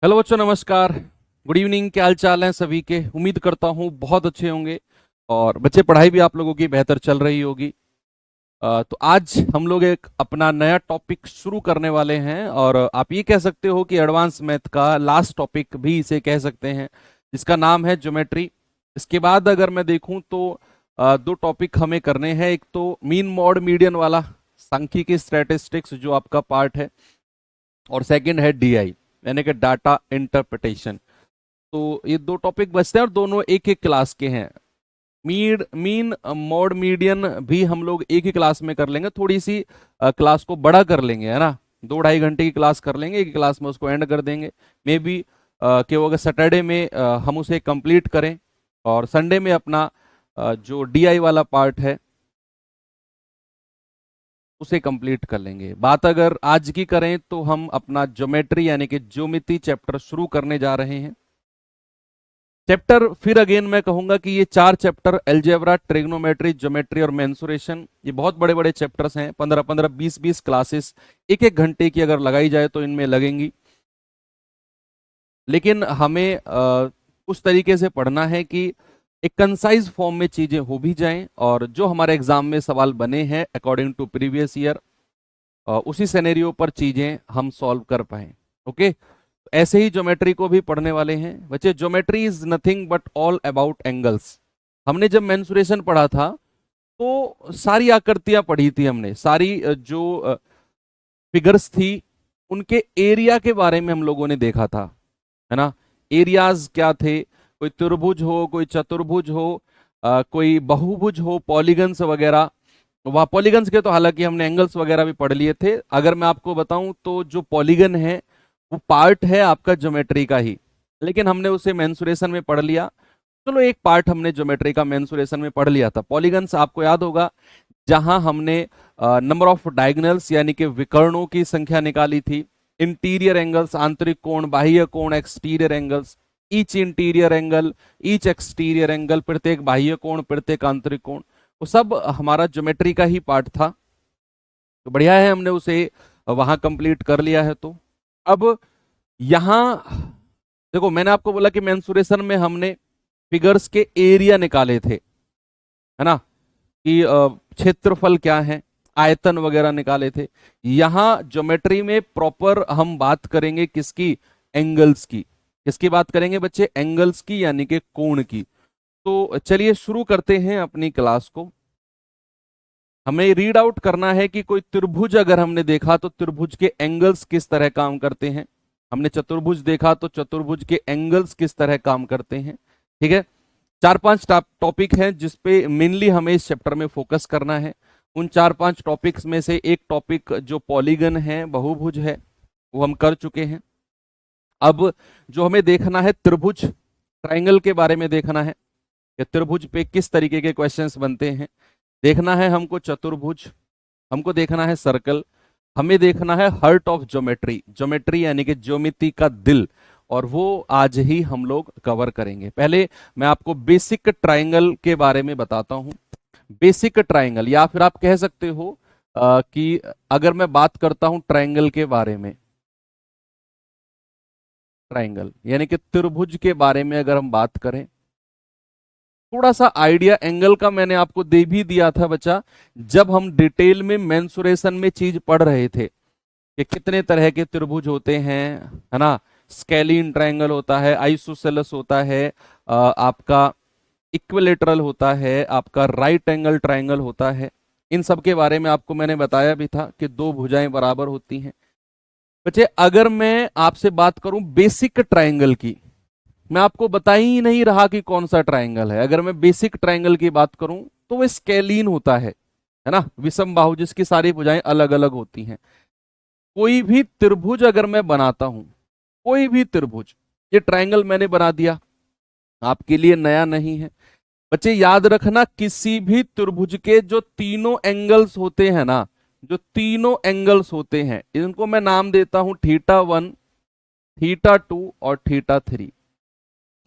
Hello बच्चों, नमस्कार। Good evening. क्या हाल चाल है सभी के? उम्मीद करता हूँ बहुत अच्छे होंगे। और बच्चे, पढ़ाई भी आप लोगों की बेहतर चल रही होगी। तो आज हम लोग एक अपना नया टॉपिक शुरू करने वाले हैं, और आप ये कह सकते हो कि एडवांस मैथ का लास्ट टॉपिक भी इसे कह सकते हैं, जिसका नाम है ज्योमेट्री। इसके बाद अगर मैं देखूं तो दो टॉपिक हमें करने हैं। एक तो मीन मॉड मीडियन वाला सांख्यिकी स्टैटिस्टिक्स जो आपका पार्ट है, और सेकंड है डीआई यानी कि डाटा इंटरप्रिटेशन। तो ये दो टॉपिक बचते हैं और दोनों एक एक क्लास के हैं। मीन मॉड मीडियन भी हम लोग एक ही क्लास में कर लेंगे, थोड़ी सी क्लास को बड़ा कर लेंगे, है ना। 2-2.5 घंटे की क्लास कर लेंगे, एक क्लास में उसको एंड कर देंगे। मे बी कि वो अगर सैटरडे में हम उसे कंप्लीट करें, और संडे में अपना जो डीआई वाला पार्ट है उसे कंप्लीट कर लेंगे। बात अगर आज की करें तो हम अपना ज्योमेट्री यानी कि ज्योमिति चैप्टर शुरू करने जा रहे हैं। चैप्टर फिर अगेन मैं कहूंगा कि ये 4 चैप्टर, एलजेब्रा, ट्रिग्नोमेट्री, ज्योमेट्री और मेंसुरेशन, ये बहुत बड़े बड़े चैप्टर्स हैं। 15-15, 20-20 क्लासेस 1-1 घंटे की अगर लगाई जाए तो इनमें लगेंगी। लेकिन हमें उस तरीके से पढ़ना है कि एक कंसाइज फॉर्म में चीजें हो भी जाएं, और जो हमारे एग्जाम में सवाल बने हैं अकॉर्डिंग टू प्रीवियस ईयर, उसी सिनेरियो पर चीजें हम सॉल्व कर पाए। ओके, ऐसे ही ज्योमेट्री को भी पढ़ने वाले हैं बच्चे। Geometry is nothing but all about angles. हमने जब मेंसुरेशन पढ़ा था तो सारी आकृतियां पढ़ी थी हमने, सारी जो फिगर्स थी उनके एरिया के बारे में हम लोगों ने देखा था, है ना। एरियाज क्या थे? कोई त्रिभुज हो, कोई चतुर्भुज हो, कोई बहुभुज हो, पॉलीगन्स वगैरह। वह पॉलीगन्स के तो हालांकि हमने एंगल्स वगैरह भी पढ़ लिए थे। अगर मैं आपको बताऊं तो जो पॉलीगन है वो पार्ट है आपका ज्योमेट्री का ही, लेकिन हमने उसे मेंसुरेशन में पढ़ लिया। चलो, एक पार्ट हमने ज्योमेट्री का मेंसुरेशन में पढ़ लिया था। पॉलीगन्स आपको याद होगा, जहां हमने नंबर ऑफ डायगोनल्स यानी कि विकर्णों की संख्या निकाली थी। इंटीरियर एंगल्स, आंतरिक कोण, बाह्य कोण, exterior angles, each interior angle, each exterior angle, प्रत्येक बाह्य कोण, प्रत्येक आंतरिक कोण, वो सब हमारा ज्योमेट्री का ही पार्ट था। तो बढ़िया है, हमने उसे वहां कंप्लीट कर लिया है। तो अब यहां देखो, मैंने आपको बोला कि मेंसुरेशन में हमने फिगर्स के एरिया निकाले थे, है ना, कि क्षेत्रफल क्या है, आयतन वगैरह निकाले थे। यहां ज्योमेट्री में प्रॉपर हम बात करेंगे किसकी? एंगल्स की। किसकी बात करेंगे बच्चे? एंगल्स की, यानी कि कोण की। तो चलिए शुरू करते हैं अपनी क्लास को। हमें रीड आउट करना है कि कोई त्रिभुज अगर हमने देखा तो त्रिभुज के एंगल्स किस तरह काम करते हैं। हमने चतुर्भुज देखा तो चतुर्भुज के एंगल्स किस तरह काम करते हैं। ठीक है, 4-5 टॉपिक हैं जिसपे मेनली हमें इस चैप्टर में फोकस करना है। उन 4-5 टॉपिक्स में से एक टॉपिक जो पॉलीगन है, बहुभुज है, वो हम कर चुके हैं। अब जो हमें देखना है त्रिभुज, ट्राइंगल के बारे में देखना है कि त्रिभुज पे किस तरीके के क्वेश्चंस बनते हैं। देखना है हमको चतुर्भुज, हमको देखना है सर्कल, हमें देखना है हार्ट ऑफ ज्योमेट्री, ज्योमेट्री यानी कि ज्योमिति का दिल, और वो आज ही हम लोग कवर करेंगे। पहले मैं आपको बेसिक ट्राइंगल के बारे में बताता हूं। बेसिक ट्राइंगल, या फिर आप कह सकते हो कि अगर मैं बात करता हूं ट्राइंगल के बारे में, ट्राइंगल यानी कि त्रिभुज के बारे में अगर हम बात करें, थोड़ा सा आइडिया एंगल का मैंने आपको दे भी दिया था बच्चा, जब हम डिटेल में मेंसुरेशन में चीज पढ़ रहे थे कि कितने तरह के त्रिभुज होते हैं, है ना। स्केलीन ट्रायंगल होता है, आइसोसेलेस होता है, आपका इक्विलेटरल होता है, आपका राइट एंगल ट्रायंगल होता है। इन सब के बारे में आपको मैंने बताया भी था कि दो भुजाएं बराबर होती हैं। बच्चे, अगर मैं आपसे बात करूं बेसिक ट्रायंगल की, मैं आपको बता ही नहीं रहा कि कौन सा ट्रायंगल है। अगर मैं बेसिक ट्रायंगल की बात करूं तो वो स्केलीन होता है ना, विषम बाहु जिसकी सारी भुजाएं अलग अलग होती हैं। कोई भी त्रिभुज अगर मैं बनाता हूं, कोई भी त्रिभुज, ये ट्रायंगल मैंने बना दिया, आपके लिए नया नहीं है बच्चे। याद रखना, किसी भी त्रिभुज के जो तीनों एंगल्स होते हैं ना, जो तीनों एंगल्स होते हैं, इनको मैं नाम देता हूं θ1, θ2 और θ3।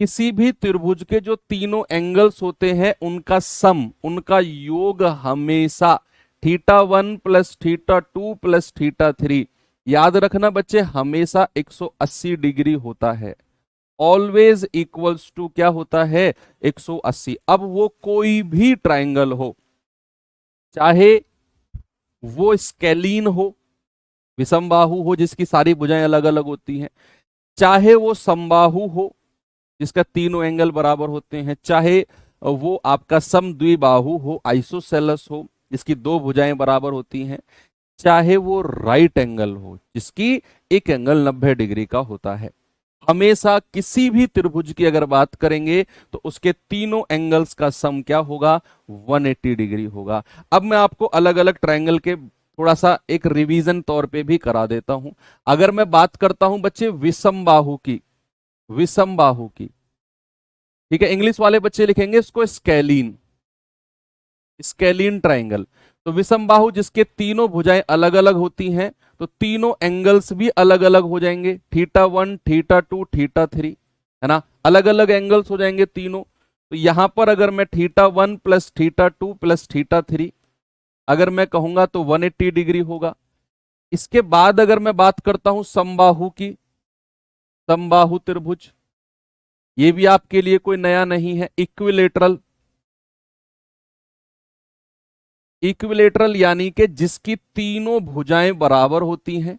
किसी भी त्रिभुज के जो तीनों एंगल्स होते हैं उनका सम, उनका योग हमेशा θ1 + θ2 + θ3, याद रखना बच्चे, हमेशा 180 डिग्री होता है, ऑलवेज इक्वल्स टू क्या होता है, 180। अब वो कोई भी ट्राइंगल हो, चाहे वो स्केलीन हो, विषमबाहु हो जिसकी सारी भुजाएं अलग अलग होती हैं, चाहे वो समबाहु हो जिसका तीनों एंगल बराबर होते हैं, चाहे वो आपका समद्विबाहु हो, आइसोसेलस हो जिसकी दो भुजाएं बराबर होती हैं, चाहे वो राइट एंगल हो जिसकी एक एंगल 90 डिग्री का होता है, हमेशा किसी भी त्रिभुज की अगर बात करेंगे तो उसके तीनों एंगल्स का सम क्या होगा, 180 डिग्री होगा। अब मैं आपको अलग अलग ट्रायंगल के थोड़ा सा एक रिवीजन तौर पे भी करा देता हूं। अगर मैं बात करता हूं बच्चे विषमबाहु की, विषमबाहु की, ठीक है, इंग्लिश वाले बच्चे लिखेंगे इसको स्केलीन, स्केलीन ट्राइंगल। तो विषमबाहु जिसके तीनों भुजाएं अलग अलग होती हैं, तो तीनों एंगल्स भी अलग अलग हो जाएंगे, θ1 θ2 θ3, है ना, अलग अलग एंगल्स हो जाएंगे तीनों। तो यहां पर अगर मैं θ1 प्लस θ2 प्लस θ3 अगर मैं कहूंगा तो 180 डिग्री होगा। इसके बाद अगर मैं बात करता हूं समबाहु की, समबाहु त्रिभुज, ये भी आपके लिए कोई नया नहीं है, इक्विलेटरल, इक्विलेटरल यानी कि जिसकी तीनों भुजाएं बराबर होती हैं,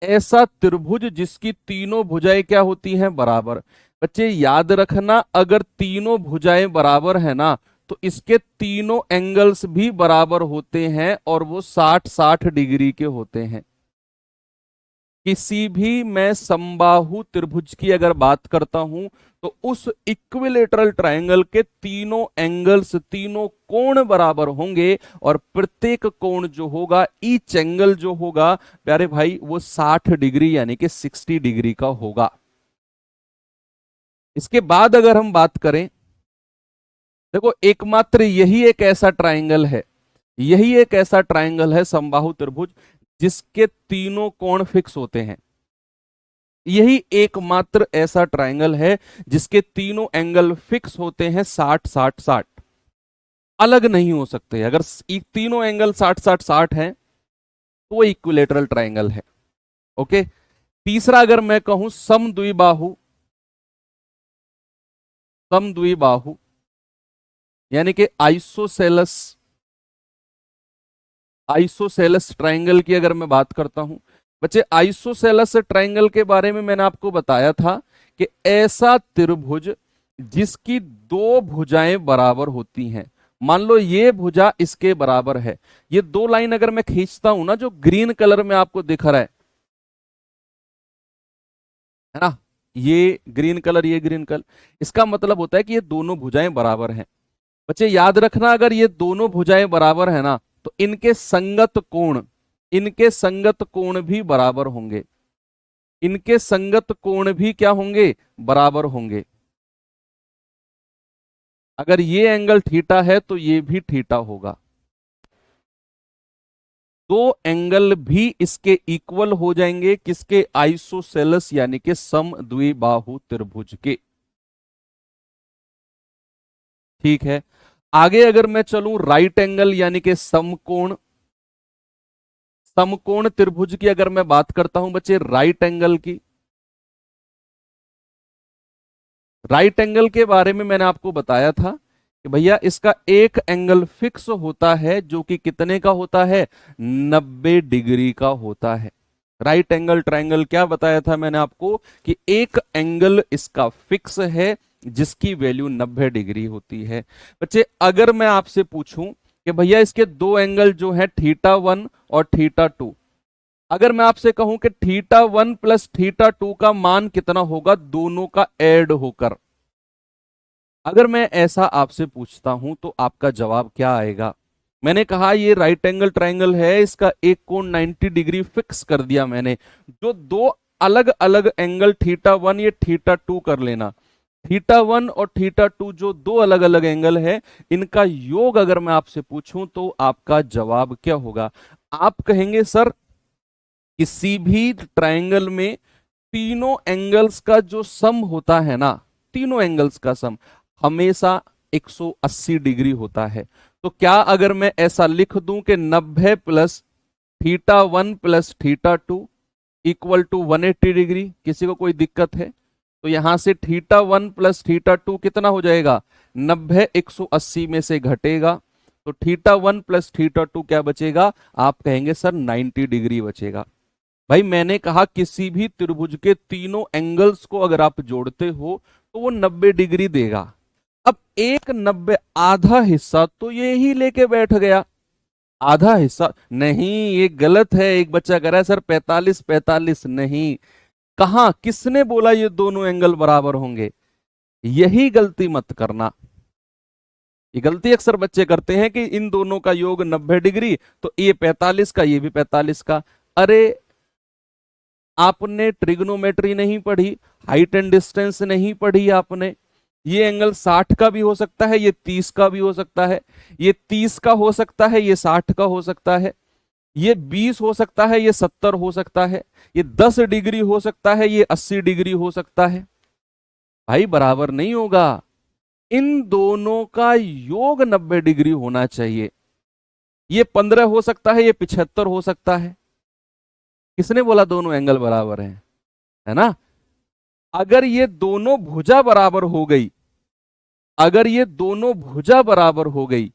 ऐसा त्रिभुज जिसकी तीनों भुजाएं क्या होती हैं, बराबर। बच्चे याद रखना, अगर तीनों भुजाएं बराबर है ना तो इसके तीनों एंगल्स भी बराबर होते हैं और वो 60-60 डिग्री के होते हैं। किसी भी मैं समबाहु त्रिभुज की अगर बात करता हूं तो उस इक्विलेटरल ट्रायंगल के तीनों एंगल्स, तीनों कोण बराबर होंगे और प्रत्येक कोण जो होगा, ईच एंगल जो होगा प्यारे भाई वो 60 डिग्री यानी कि 60 डिग्री का होगा। इसके बाद अगर हम बात करें, देखो एकमात्र यही एक ऐसा ट्रायंगल है, यही एक ऐसा ट्रायंगल है समबाहु त्रिभुज जिसके तीनों कोण फिक्स होते हैं। यही एकमात्र ऐसा ट्रायंगल है जिसके तीनों एंगल फिक्स होते हैं 60-60-60, अलग नहीं हो सकते। अगर तीनों एंगल 60-60-60 हैं तो वो इक्विलेटरल ट्रायंगल है। ओके, तीसरा अगर मैं कहूं समद्विबाहु, समद्विबाहु यानी कि आइसोसेलस, आइसोसेलस ट्रायंगल की अगर मैं बात करता हूं बच्चे, आइसोसेलस ट्रायंगल के बारे में मैंने आपको बताया था कि ऐसा त्रिभुज जिसकी दो भुजाएं बराबर होती हैं। मान लो ये भुजा इसके बराबर है, ये दो लाइन अगर मैं खींचता हूं ना, जो ग्रीन कलर में आपको दिख रहा है ना, ये ग्रीन कलर, ये ग्रीन कलर, इसका मतलब होता है कि ये दोनों भुजाएं बराबर हैं। बच्चे याद रखना, अगर ये दोनों भुजाएं बराबर है ना तो इनके संगत कोण, इनके संगत कोण भी बराबर होंगे, इनके संगत कोण भी क्या होंगे, बराबर होंगे। अगर ये एंगल थीटा है तो ये भी थीटा होगा, दो एंगल भी इसके इक्वल हो जाएंगे, किसके, आइसोसेलस यानी कि समद्विबाहु त्रिभुज के। ठीक है, आगे अगर मैं चलूं राइट एंगल यानी कि समकोण, समकोण त्रिभुज की अगर मैं बात करता हूं बच्चे, राइट एंगल की, राइट एंगल के बारे में मैंने आपको बताया था कि भैया इसका एक एंगल फिक्स होता है जो कि कितने का होता है, 90 डिग्री का होता है। राइट एंगल ट्रायंगल क्या बताया था मैंने आपको कि एक एंगल इसका फिक्स है जिसकी वैल्यू 90 डिग्री होती है। बच्चे अगर मैं आपसे पूछूं कि भैया इसके दो एंगल जो है θ1 और θ2, अगर मैं आपसे कहूं कि θ1 प्लस θ2 का मान कितना होगा दोनों का ऐड होकर, अगर मैं ऐसा आपसे पूछता हूं तो आपका जवाब क्या आएगा। मैंने कहा ये राइट एंगल ट्रायंगल है, इसका एक कोण 90 डिग्री फिक्स कर दिया मैंने, जो दो अलग अलग एंगल θ1 ये θ2 कर लेना, θ1 और θ2 जो दो अलग अलग एंगल है इनका योग अगर मैं आपसे पूछूं तो आपका जवाब क्या होगा। आप कहेंगे सर किसी भी ट्रायंगल में तीनों एंगल्स का जो सम होता है ना, तीनों एंगल्स का सम हमेशा 180 डिग्री होता है। तो क्या अगर मैं ऐसा लिख दूं कि 90 plus θ1 plus θ2 equal to 180 degree. किसी को कोई दिक्कत है? तो यहां से θ1 प्लस θ2 कितना हो जाएगा? 90 180 में से घटेगा तो θ1 प्लस θ2 क्या बचेगा? आप कहेंगे सर 90 डिग्री बचेगा। भाई मैंने कहा किसी भी त्रिभुज के तीनों एंगल्स को अगर आप जोड़ते हो तो वो 90 डिग्री देगा। अब एक 90 आधा हिस्सा तो ये ही लेके बैठ गया, आधा हिस्सा नहीं, ये गलत है। एक बच्चा कह रहा है सर 45 45, नहीं, कहा किसने बोला ये दोनों एंगल बराबर होंगे? यही गलती मत करना। ये गलती अक्सर बच्चे करते हैं कि इन दोनों का योग 90 डिग्री, तो ये 45 का, ये भी 45 का। अरे आपने ट्रिग्नोमेट्री नहीं पढ़ी, हाइट एंड डिस्टेंस नहीं पढ़ी आपने। ये एंगल 60 का भी हो सकता है, ये 30 का भी हो सकता है, ये 30 का हो सकता है, ये 60 का हो सकता है, ये 20 हो सकता है, ये 70 हो सकता है, ये 10 डिग्री हो सकता है, ये 80 डिग्री हो सकता है। भाई बराबर नहीं होगा, इन दोनों का योग 90 डिग्री होना चाहिए। ये 15 हो सकता है, ये 75 हो सकता है। किसने बोला दोनों एंगल बराबर हैं? है ना? अगर ये दोनों भुजा बराबर हो गई, अगर ये दोनों भुजा बराबर हो गई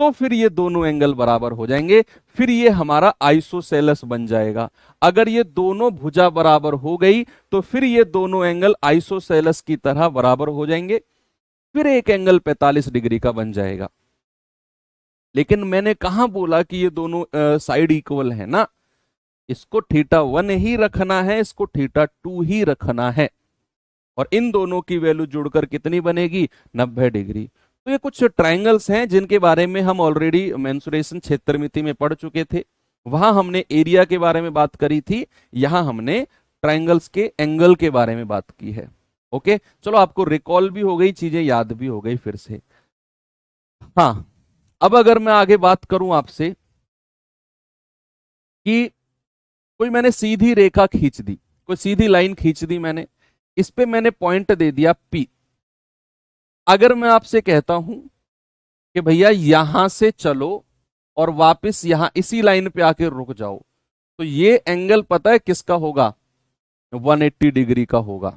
तो फिर ये दोनों एंगल बराबर हो जाएंगे, फिर ये हमारा आइसोसेलेस बन जाएगा। अगर ये दोनों भुजा बराबर हो गई तो फिर ये दोनों एंगल आइसोसेलेस की तरह बराबर हो जाएंगे, फिर एक एंगल 45 डिग्री का बन जाएगा। लेकिन मैंने कहां बोला कि ये दोनों साइड इक्वल है ना? इसको θ1 ही रखना है, इसको θ2 ही रखना है, और इन दोनों की वैल्यू जुड़कर कितनी बनेगी? 90 डिग्री। तो ये कुछ ट्रायंगल्स हैं जिनके बारे में हम ऑलरेडी मेंसुरेशन क्षेत्रमिति में पढ़ चुके थे। वहां हमने एरिया के बारे में बात करी थी, यहां हमने ट्रायंगल्स के एंगल के बारे में बात की है। ओके, चलो आपको रिकॉल भी हो गई, चीजें याद भी हो गई फिर से। हाँ, अब अगर मैं आगे बात करूं आपसे कि कोई मैंने सीधी रेखा खींच दी, कोई सीधी लाइन खींच दी मैंने, इस पे मैंने पॉइंट दे दिया P। अगर मैं आपसे कहता हूं कि भैया यहां से चलो और वापस यहां इसी लाइन पे आके रुक जाओ, तो ये एंगल पता है किसका होगा? 180 डिग्री का होगा।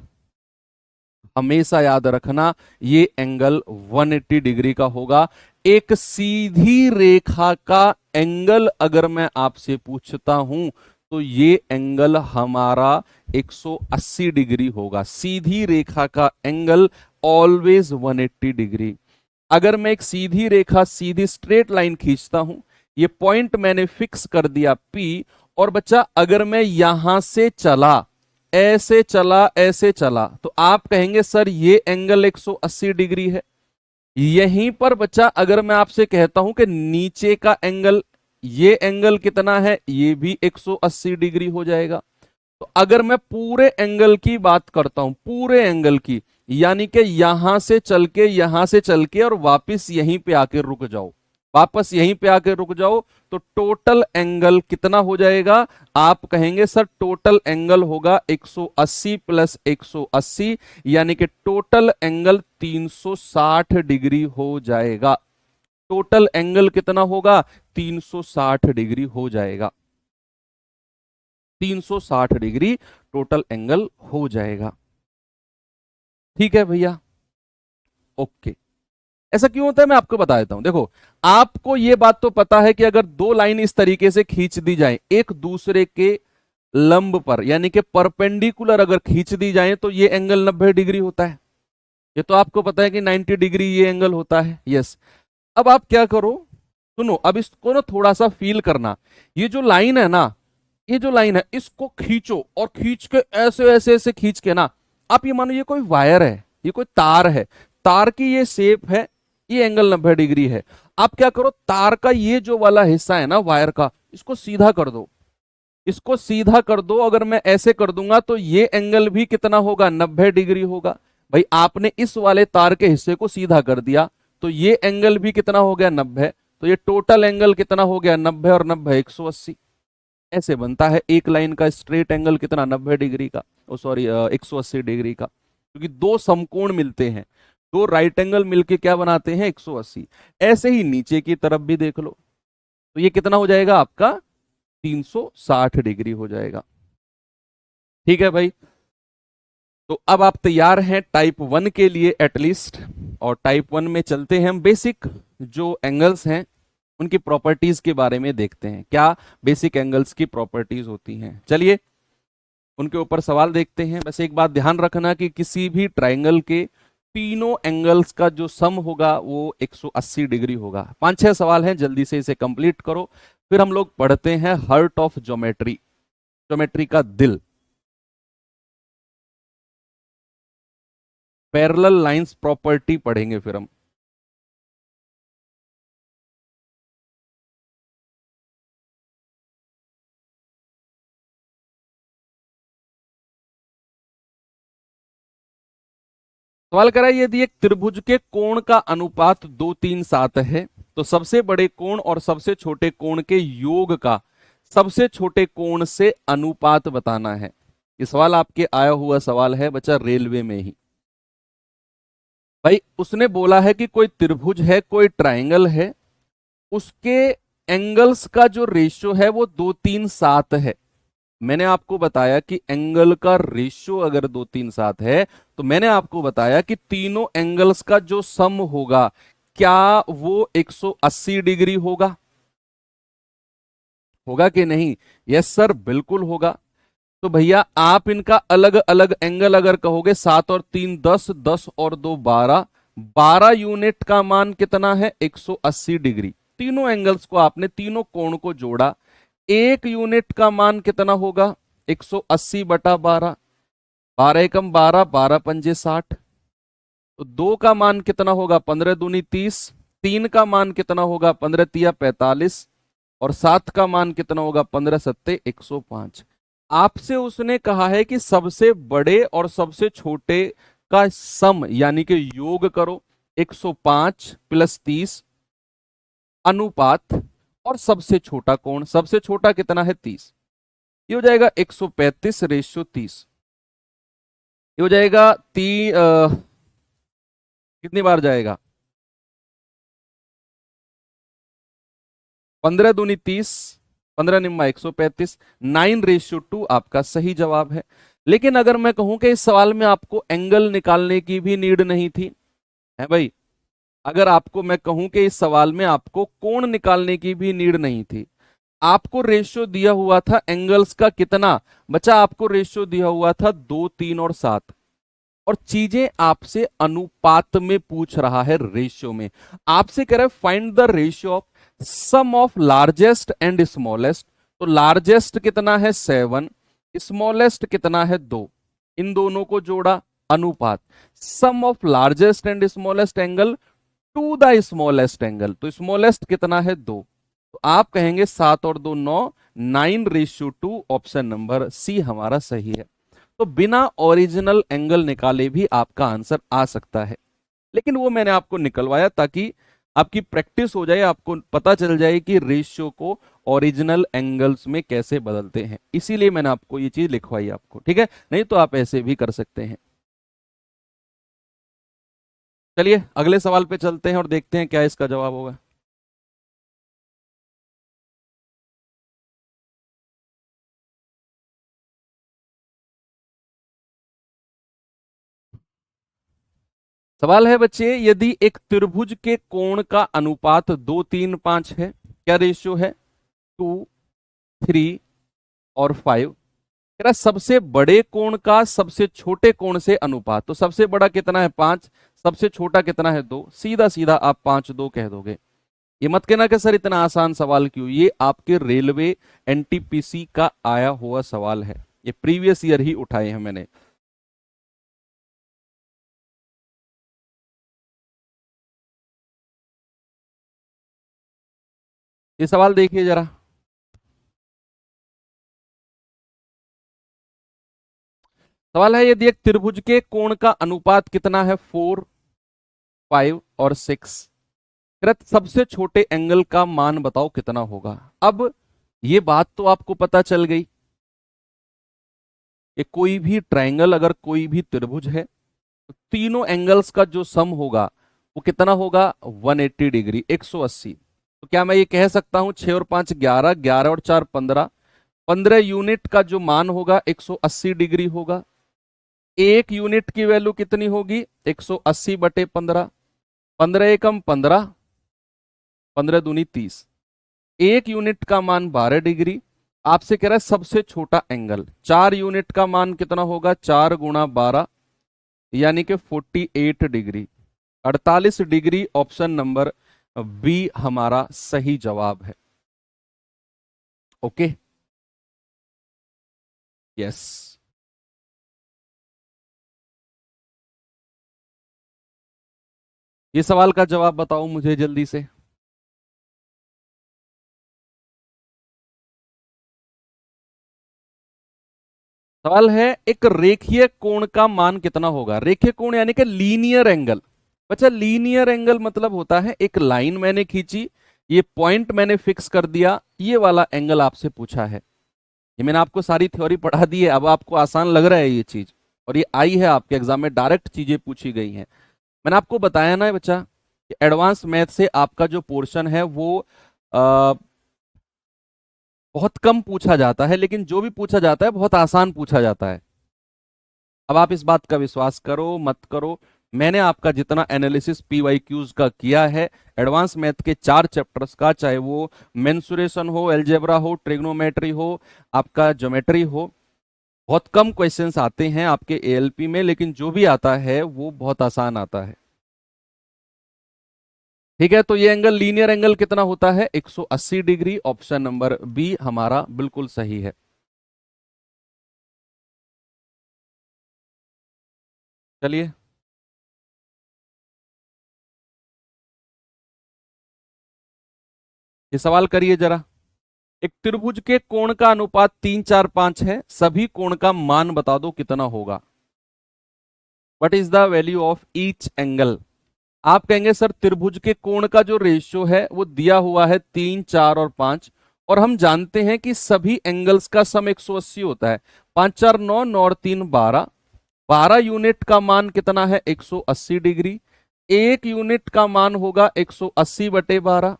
हमेशा याद रखना, ये एंगल 180 डिग्री का होगा। एक सीधी रेखा का एंगल अगर मैं आपसे पूछता हूं तो ये एंगल हमारा 180 डिग्री होगा। सीधी रेखा का एंगल ऑलवेज 180 डिग्री। अगर मैं एक सीधी रेखा, सीधी स्ट्रेट लाइन खींचता हूं, ये पॉइंट मैंने फिक्स कर दिया P, और बच्चा अगर मैं यहां से चला, ऐसे चला, ऐसे चला, तो आप कहेंगे सर ये एंगल 180 डिग्री है। यहीं पर बच्चा अगर मैं आपसे कहता हूं कि नीचे का एंगल, ये एंगल कितना है? ये भी 180 डिग्री हो जाएगा। तो अगर मैं पूरे एंगल की बात करता हूं, पूरे एंगल की, यानी कि यहां से चल के, यहां से चल के और वापस यहीं पे आके रुक जाओ, वापस यहीं पे आके रुक जाओ, तो टोटल एंगल कितना हो जाएगा? आप कहेंगे सर टोटल एंगल होगा 180 प्लस 180, यानी कि टोटल एंगल 360 डिग्री हो जाएगा। टोटल एंगल कितना होगा? 360 डिग्री हो जाएगा। 360 डिग्री टोटल एंगल हो जाएगा। ठीक है भैया, ओके। ऐसा क्यों होता है मैं आपको बता देता हूं। देखो, आपको यह बात तो पता है कि अगर दो लाइन इस तरीके से खींच दी जाए एक दूसरे के लंब पर, यानी कि परपेंडिकुलर अगर खींच दी जाए, तो ये एंगल 90 डिग्री होता है। ये तो आपको पता है कि 90 डिग्री ये एंगल होता है। यस, अब आप क्या करो, सुनो, अब इसको ना थोड़ा सा फील करना। ये जो लाइन है ना, ये जो लाइन है, इसको खींचो, और खींच के ऐसे ऐसे ऐसे खींच के ना, आप ये मानो ये कोई वायर है, ये कोई तार है, तार की ये शेप है, ये एंगल 90 डिग्री है। आप क्या करो, तार का ये जो वाला हिस्सा है ना वायर का, इसको सीधा कर दो, इसको सीधा कर दो। अगर मैं ऐसे कर दूंगा तो ये एंगल भी कितना होगा? 90 डिग्री होगा। भाई आपने इस वाले तार के हिस्से को सीधा कर दिया तो ये एंगल भी कितना हो गया? 90। तो ये टोटल एंगल कितना हो गया? 90 और 90 180। ऐसे बनता है एक लाइन का स्ट्रेट एंगल कितना? 90 डिग्री का, ओ सॉरी 180 डिग्री का, क्योंकि दो समकोण मिलते हैं, दो राइट एंगल मिलके क्या बनाते हैं? 180। ऐसे ही नीचे की तरफ भी देख लो, तो ये कितना हो जाएगा आपका? 360 डिग्री हो जाएगा। ठीक है भाई। तो अब आप तैयार हैं टाइप 1 के लिए एटलीस्ट, और टाइप 1 में चलते हैं हम। बेसिक जो एंगल्स हैं उनकी प्रॉपर्टीज के बारे में देखते हैं, क्या बेसिक एंगल्स की प्रॉपर्टीज होती हैं। चलिए उनके ऊपर सवाल देखते हैं। बस एक बात ध्यान रखना कि किसी भी ट्राइंगल के तीनों एंगल्स का जो सम होगा वो 180 डिग्री होगा। 5-6 सवाल हैं, जल्दी से इसे कंप्लीट करो, फिर हम लोग पढ़ते हैं हार्ट ऑफ ज्योमेट्री, ज्योमेट्री का दिल, पैरेलल लाइंस प्रॉपर्टी पढ़ेंगे फिर हम। सवाल करा यदि एक त्रिभुज के कोण का अनुपात 2 3 7 है तो सबसे बड़े कोण और सबसे छोटे कोण के योग का सबसे छोटे कोण से अनुपात बताना है। ये सवाल आपके आया हुआ सवाल है बच्चा, रेलवे में ही। भाई उसने बोला है कि कोई त्रिभुज है, कोई ट्राइंगल है, उसके एंगल्स का जो रेशियो है वो 2 3 7 है। मैंने आपको बताया कि एंगल का रेशियो अगर 2 3 7 है तो मैंने आपको बताया कि तीनों एंगल्स का जो सम होगा क्या वो 180 डिग्री होगा? होगा कि नहीं? यस सर, बिल्कुल होगा। तो भैया आप इनका अलग अलग एंगल अगर कहोगे, 7 और 3 10, 10 और 2 12, 12 यूनिट का मान कितना है? 180 डिग्री। तीनों एंगल्स को आपने, तीनों कोण को जोड़ा, एक यूनिट का मान कितना होगा? 180 बटा 12, 12 एकम 12, 12 पंजे 60। तो 2 का मान कितना होगा? 15 दूनी 30। 3 का मान कितना होगा? 15 तिया 45। और 7 का मान कितना होगा? 15 सत्ते 105। आपसे उसने कहा है कि सबसे बड़े और सबसे छोटे का सम यानी कि योग करो, 105 प्लस 30 अनुपात, और सबसे छोटा कोण, सबसे छोटा कितना है? 30। ये हो जाएगा 135 रेशियो 30। ये हो जाएगा कितनी बार जाएगा? 15 दूनी 30, 15 निम्मा 135, 9:2 आपका सही जवाब है। लेकिन अगर मैं कहूं कि इस सवाल में आपको एंगल निकालने की भी नीड नहीं थी, है भाई, अगर आपको मैं कहूं कि इस सवाल में आपको कोण निकालने की भी नीड नहीं थी, आपको रेशियो दिया हुआ था एंगल्स का कितना बचा? आपको रेशियो दिया हुआ था 2 3 और 7, और चीजें आपसे अनुपात में पूछ रहा है, रेशियो में। आपसे कह रहा है find the ratio of sum of largest and smallest. तो लार्जेस्ट कितना है? 7, स्मॉलेस्ट कितना है? 2। इन दोनों को जोड़ा, अनुपात, sum of largest and smallest angle to the smallest angle. तो स्मॉलेस्ट कितना है? 2। तो आप कहेंगे 7 और 2 9, 9:2। ऑप्शन नंबर सी हमारा सही है। तो बिना ओरिजिनल एंगल निकाले भी आपका आंसर आ सकता है, लेकिन वो मैंने आपको निकलवाया ताकि आपकी प्रैक्टिस हो जाए, आपको पता चल जाए कि रेशियो को ओरिजिनल एंगल्स में कैसे बदलते हैं। इसीलिए मैंने आपको ये चीज लिखवाई आपको, ठीक है? नहीं तो आप ऐसे भी कर सकते हैं। चलिए अगले सवाल पे चलते हैं और देखते हैं क्या इसका जवाब होगा। सवाल है बच्चे, यदि एक त्रिभुज के कोण का अनुपात 2 3 5 है, क्या रेशियो है? 2 3 और 5। मेरा सबसे बड़े कोण का सबसे छोटे कोण से अनुपात, तो सबसे बड़ा कितना है? 5, सबसे छोटा कितना है? 2। सीधा सीधा आप 5 2 कह दोगे। ये मत कहना कि सर इतना आसान सवाल क्यों, ये आपके रेलवे एनटीपीसी का आया हुआ सवाल है, ये प्रीवियस ईयर ही उठाए हैं मैंने। ये सवाल देखिए जरा। सवाल है यदि एक त्रिभुज के कोण का अनुपात कितना है? 4 5 और 6, कृत सबसे छोटे एंगल का मान बताओ कितना होगा। अब ये बात तो आपको पता चल गई कि कोई भी ट्रायंगल, अगर कोई भी त्रिभुज है, तो तीनों एंगल्स का जो सम होगा वो कितना होगा? 180 डिग्री, 180। तो क्या मैं ये कह सकता हूं 6 और 5 11, 11 और 4 15, 15 यूनिट का जो मान होगा 180 डिग्री होगा। एक यूनिट की वैल्यू कितनी होगी? 180 बटे 15, 15 एकम 15, 15 दूनी 30। एक यूनिट का मान 12 डिग्री। आपसे कह रहा है सबसे छोटा एंगल। 4 यूनिट का मान कितना होगा? 4 गुणा 12 यानी कि 48 degree. 48 degree option number B हमारा सही जवाब है। Okay, yes. ये सवाल का जवाब बताओ मुझे जल्दी से। सवाल है एक रेखीय कोण का मान कितना होगा। रेखीय कोण यानी कि लीनियर एंगल। बच्चा लीनियर एंगल मतलब होता है एक लाइन मैंने खींची, ये पॉइंट मैंने फिक्स कर दिया, ये वाला एंगल आपसे पूछा है। ये मैंने आपको सारी थ्योरी पढ़ा दी है, अब आपको आसान लग रहा है ये चीज, और ये आई है आपके एग्जाम में, डायरेक्ट चीजें पूछी गई हैं। मैंने आपको बताया ना बच्चा कि एडवांस मैथ से आपका जो पोर्शन है वो बहुत कम पूछा जाता है, लेकिन जो भी पूछा जाता है बहुत आसान पूछा जाता है। अब आप इस बात का विश्वास करो मत करो, मैंने आपका जितना एनालिसिस पीवाईक्यूज का किया है, एडवांस मैथ के 4 चैप्टर्स का, चाहे वो मेंसुरेशन हो, एलजेब्रा हो, ट्रिग्नोमेट्री हो, आपका ज्योमेट्री हो, बहुत कम क्वेश्चंस आते हैं आपके एएलपी में, लेकिन जो भी आता है वो बहुत आसान आता है। ठीक है, तो ये एंगल लीनियर एंगल कितना होता है? 180 डिग्री। ऑप्शन नंबर बी हमारा बिल्कुल सही है। चलिए, ये सवाल करिए जरा। एक त्रिभुज के कोण का अनुपात 3 4 5 है, सभी कोण का मान बता दो कितना होगा। What is the value of each angle? आप कहेंगे सर त्रिभुज के कोण का जो रेशियो है वो दिया हुआ है 3 4 और 5, और हम जानते हैं कि सभी एंगल्स का सम 180 होता है। 5 4 9, 9 और 3 12, 12 यूनिट का मान कितना है? 180 डिग्री। एक यूनिट का मान होगा 180 बटे 12,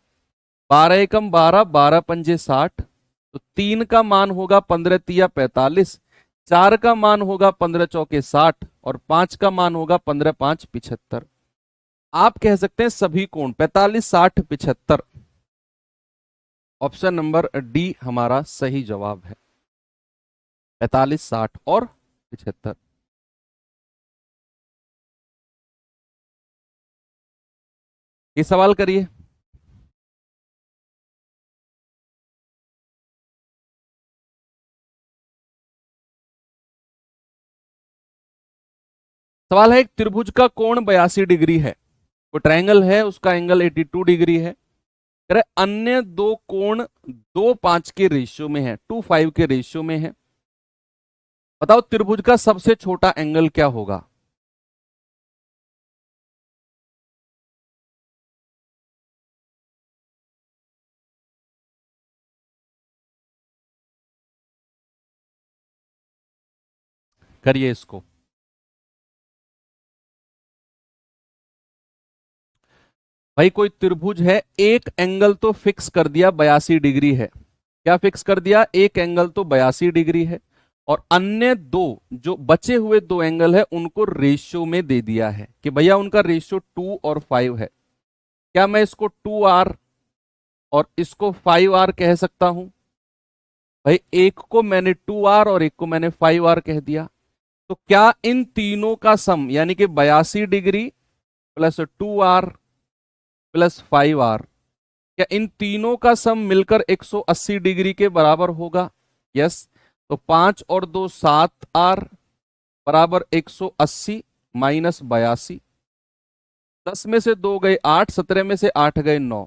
12 एकम 12, 12 पंजे 60, तो 3 का मान होगा 15 तिया 45, 4 का मान होगा 15 चौके 60, और 5 का मान होगा 15 5 75। आप कह सकते हैं सभी कोण 45 60 75। ऑप्शन नंबर डी हमारा सही जवाब है, 45 60 और 75। ये सवाल करिए। सवाल है एक त्रिभुज का कोण 82 डिग्री है, वो ट्रायंगल है, उसका एंगल 82 डिग्री है। कह रहे अन्य दो कोण 2 5 के रेशियो में है, 2 5 के रेशियो में है। बताओ त्रिभुज का सबसे छोटा एंगल क्या होगा? करिए इसको। भाई कोई त्रिभुज है, एक एंगल तो फिक्स कर दिया 82 डिग्री है। क्या फिक्स कर दिया? एक एंगल तो 82 डिग्री है, और अन्य दो जो बचे हुए दो एंगल है उनको रेशियो में दे दिया है कि भैया उनका रेशियो 2 और 5 है। क्या मैं इसको 2r और इसको 5r कह सकता हूं? भाई एक को मैंने 2r और एक को मैंने 5r कह दिया, तो क्या इन तीनों का सम यानी कि 82 degree plus 2r plus 5r, क्या इन तीनों का सम मिलकर 180 डिग्री के बराबर होगा? यस। तो 5 और 2 7r बराबर 180 माइनस 82, 10 में से 2 गए 8, 17 में से 8 गए 9,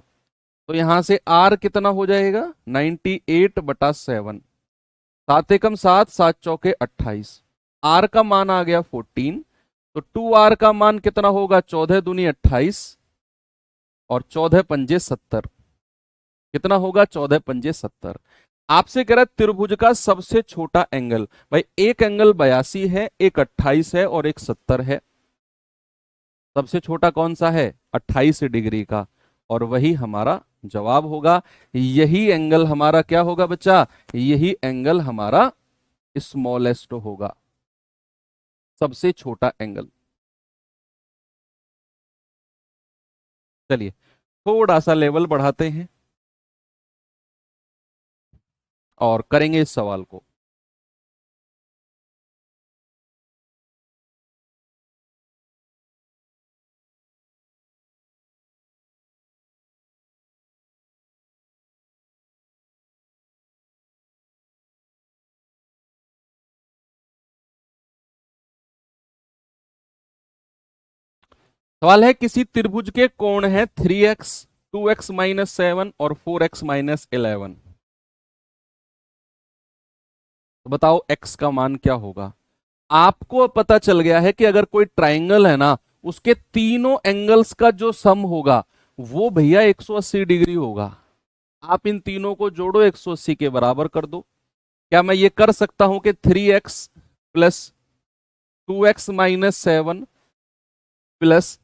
तो यहां से r कितना हो जाएगा? 98 बटा 7, 7 एकम 7, 7 चौके 28, r का मान आ गया 14, तो 2r का मान कितना होगा? 14 दूनी 28 और 14 पंजे 70। कितना होगा? 14 पंजे 70। आपसे कह रहा है त्रिभुज का सबसे छोटा एंगल। भाई एक एंगल 82 है, एक 28 है और एक 70 है। सबसे छोटा कौन सा है? 28 डिग्री का, और वही हमारा जवाब होगा यही एंगल हमारा क्या होगा बच्चा, यही एंगल हमारा स्मॉलेस्ट होगा, सबसे छोटा एंगल। चलिए थोड़ा सा लेवल बढ़ाते हैं और करेंगे इस सवाल को। सवाल है किसी त्रिभुज के कोण है 3x, 2x-7 और 4x-11। तो बताओ x का मान क्या होगा। आपको पता चल गया है कि अगर कोई ट्राइंगल है ना, उसके तीनों एंगल्स का जो सम होगा वो भैया 180 डिग्री होगा। आप इन तीनों को जोड़ो, 180 के बराबर कर दो। क्या मैं ये कर सकता हूं कि 3x plus 2x-7 plus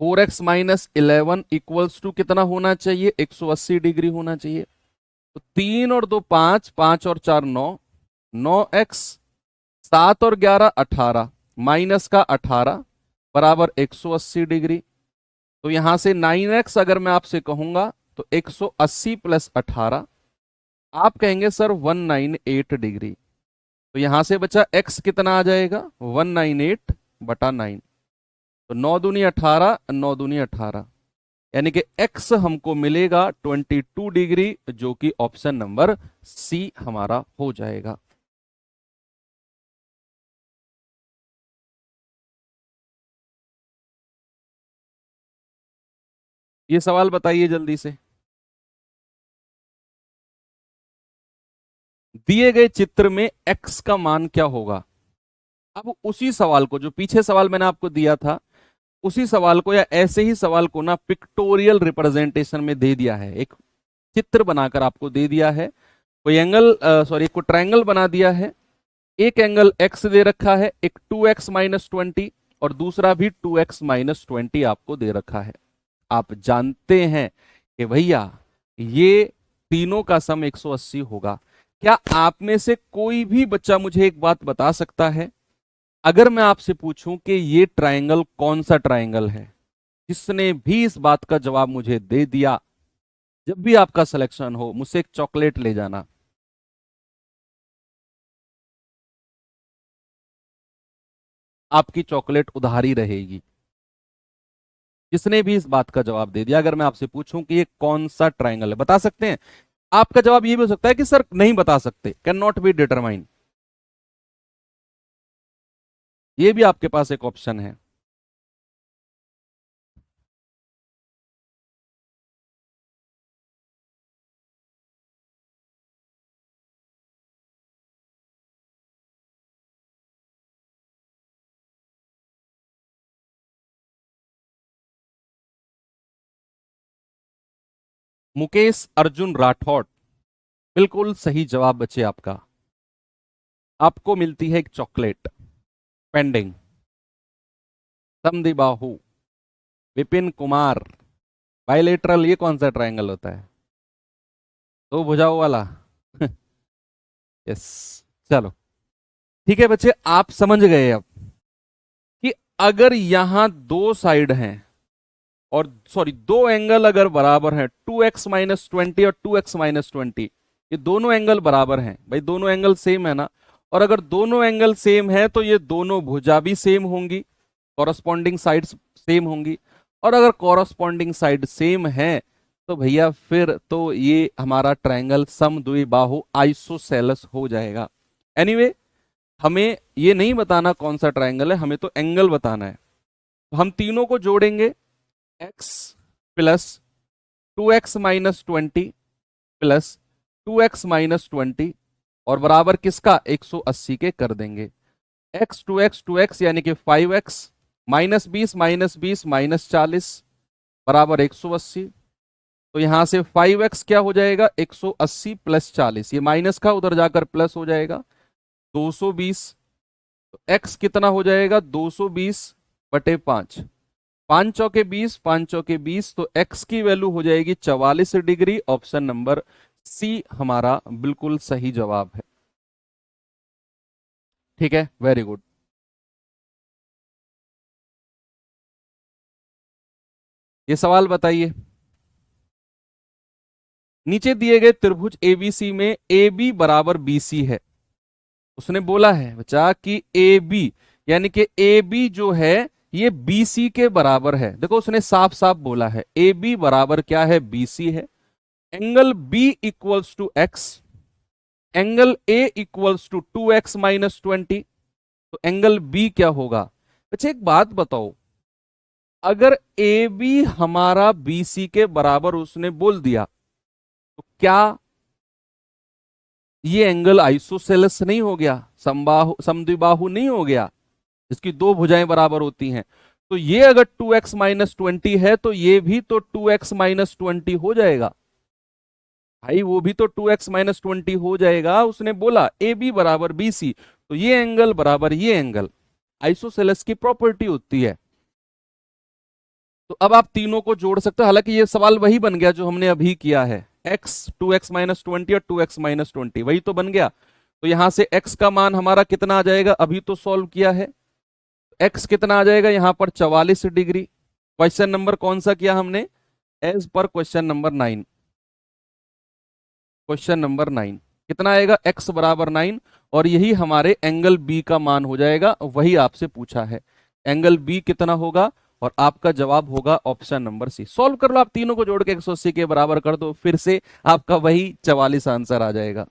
4x-11 equals to कितना होना चाहिए, 180 डिग्री होना चाहिए। तो 3 और 2 5, 5 और 4 9, 9x, 7 और 11 18, माइनस का 18 बराबर 180 डिग्री। तो यहां से 9x अगर मैं आपसे कहूंगा तो 180 प्लस 18, आप कहेंगे सर 198 डिग्री। तो यहां से बचा x कितना आ जाएगा, 198/9। तो 9 दूनी 18, 9 दूनी 18, यानी कि x हमको मिलेगा 22 डिग्री, जो कि ऑप्शन नंबर सी हमारा हो जाएगा। ये सवाल बताइए जल्दी से। दिए गए चित्र में x का मान क्या होगा। अब उसी सवाल को, जो पीछे सवाल मैंने आपको दिया था, उसी सवाल को या ऐसे ही सवाल को ना पिक्टोरियल रिप्रेजेंटेशन में दे दिया है। एक चित्र बनाकर आपको दे दिया है, कोई एंगल सॉरी कोई ट्रायंगल बना दिया है। एक एंगल x दे रखा है, एक 2x-20 और दूसरा भी 2x-20 आपको दे रखा है। आप जानते हैं कि भैया ये तीनों का सम 180 होगा। क्या आप में से कोई भी बच्चा मुझे एक बात बता सकता है, अगर मैं आपसे पूछूं कि ये ट्रायंगल कौन सा ट्रायंगल है, जिसने भी इस बात का जवाब मुझे दे दिया, जब भी आपका सिलेक्शन हो मुझसे एक चॉकलेट ले जाना। आपकी चॉकलेट उधारी रहेगी, जिसने भी इस बात का जवाब दे दिया। अगर मैं आपसे पूछूं कि ये कौन सा ट्रायंगल है, बता सकते हैं। आपका जवाब ये भी हो सकता है कि सर नहीं बता सकते, कैन नॉट बी डिटरमाइन, ये भी आपके पास एक ऑप्शन है। मुकेश अर्जुन राठौड़, बिल्कुल सही जवाब बचे आपका। आपको मिलती है एक चॉकलेट पेंडिंग। समदी बाहू, विपिन कुमार, बाइलेटरल, ये कौन सा ट्रायंगल होता है, दो भुजाओं वाला। यस, चलो ठीक है बच्चे, आप समझ गए अब कि अगर यहां दो साइड हैं और सॉरी दो एंगल अगर बराबर हैं, 2x-20 और 2x-20, ये दोनों एंगल बराबर हैं भाई, दोनों एंगल सेम है ना। और अगर दोनों एंगल सेम है तो ये दोनों भुजा भी सेम होंगी, कॉरस्पॉन्डिंग साइड्स सेम होंगी। और अगर कॉरस्पॉन्डिंग साइड सेम है तो भैया फिर तो ये हमारा ट्रायंगल समद्विबाहु आइसोसेलेस हो जाएगा। एनीवे, हमें ये नहीं बताना कौन सा ट्रायंगल है, हमें तो एंगल बताना है। तो हम तीनों को जोड़ेंगे, x plus 2x-20 plus 2x-20 और बराबर किसका, 180 के कर देंगे। x 2x यानी कि 5x, -20 -20 बराबर 180। तो यहां से 5x क्या हो जाएगा, 180 प्लस 40, ये माइनस का उधर जाकर प्लस हो जाएगा 220। तो x कितना हो जाएगा, 220/5, 5 चौके 20, 5 चौके 20, तो x की वैल्यू हो जाएगी 44 डिग्री। ऑप्शन नंबर सी हमारा बिल्कुल सही जवाब है। ठीक है, वेरी गुड। ये सवाल बताइए, नीचे दिए गए त्रिभुज एबीसी में ए बी बराबर बी सी है। उसने बोला है बच्चा कि ए बी, यानी कि ए बी जो है ये बी सी के बराबर है। देखो उसने साफ साफ बोला है ए बी बराबर क्या है, बी सी है। Angle B equals to X, angle A equals to 2x - 20। तो एंगल बी क्या होगा। अच्छा एक बात बताओ, अगर ए बी हमारा बी सी के बराबर उसने बोल दिया, तो क्या ये एंगल आइसोसेलेस नहीं हो गया, समबाहु समद्विबाहु नहीं हो गया, जिसकी दो भुजाएं बराबर होती हैं। तो ये अगर 2x - 20 है तो ये भी तो 2x - 20 हो जाएगा। भाई वो भी तो 2x - 20 हो जाएगा। उसने बोला ए बी बराबर बी सी, तो ये एंगल बराबर ये एंगल, आइसोसेलेस की प्रॉपर्टी होती है। तो अब आप तीनों को जोड़ सकते हो। हालांकि ये सवाल वही बन गया जो हमने अभी किया है, x 2x - 20 और 2x - 20 वही तो बन गया। तो यहां से x का मान हमारा कितना आ जाएगा, अभी तो सॉल्व किया है। x कितना आ जाएगा यहां पर, 44 डिग्री। क्वेश्चन नंबर कौन सा किया हमने, as per question number 9। Question number 9 कितना आएगा, x बराबर 9, और यही हमारे एंगल बी का मान हो जाएगा। वही आपसे पूछा है, एंगल बी कितना होगा, और आपका जवाब होगा ऑप्शन नंबर सी। सॉल्व कर लो, आप तीनों को जोड़ के 180 के बराबर कर दो, फिर से आपका वही 44 आंसर आ जाएगा।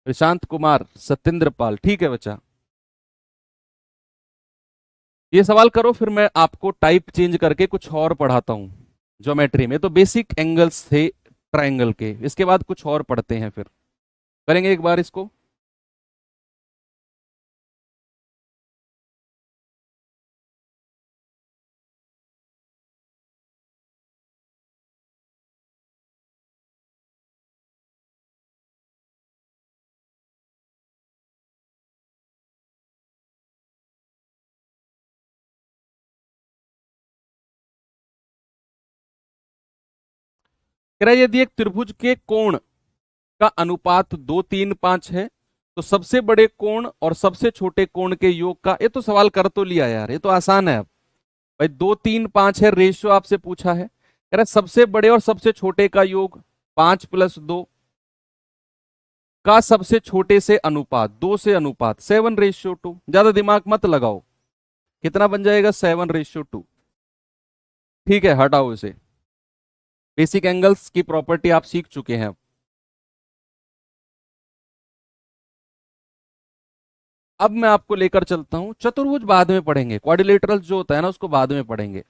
प्रशांत कुमार, सत्येंद्र पाल, ठीक है बच्चा। ये सवाल करो, फिर मैं आपको टाइप चेंज करके कुछ और पढ़ाता हूं। ज्योमेट्री में तो बेसिक एंगल्स थे ट्रायंगल के, इसके बाद कुछ और पढ़ते हैं, फिर करेंगे एक बार इसको। कह रहा है यदि एक त्रिभुज के कोण का अनुपात 2, 3, 5 है, तो सबसे बड़े कोण और सबसे छोटे कोण के योग का, ये तो सवाल कर तो लिया यार, ये तो आसान है। अब भाई 2, 3, 5 है, रेशियो आपसे पूछा है। कह रहा है सबसे बड़े और सबसे छोटे का योग 5+2 का सबसे छोटे से अनुपात 2 से अनुपात 7:2। ज्यादा दिमाग मत लगाओ, कितना बन जाएगा, 7:2। ठीक है, हटाओ इसे। बेसिक एंगल्स की प्रॉपर्टी आप सीख चुके हैं। अब मैं आपको लेकर चलता हूं, चतुर्भुज बाद में पढ़ेंगे, क्वाड्रिलेटरल जो होता है ना उसको बाद में पढ़ेंगे।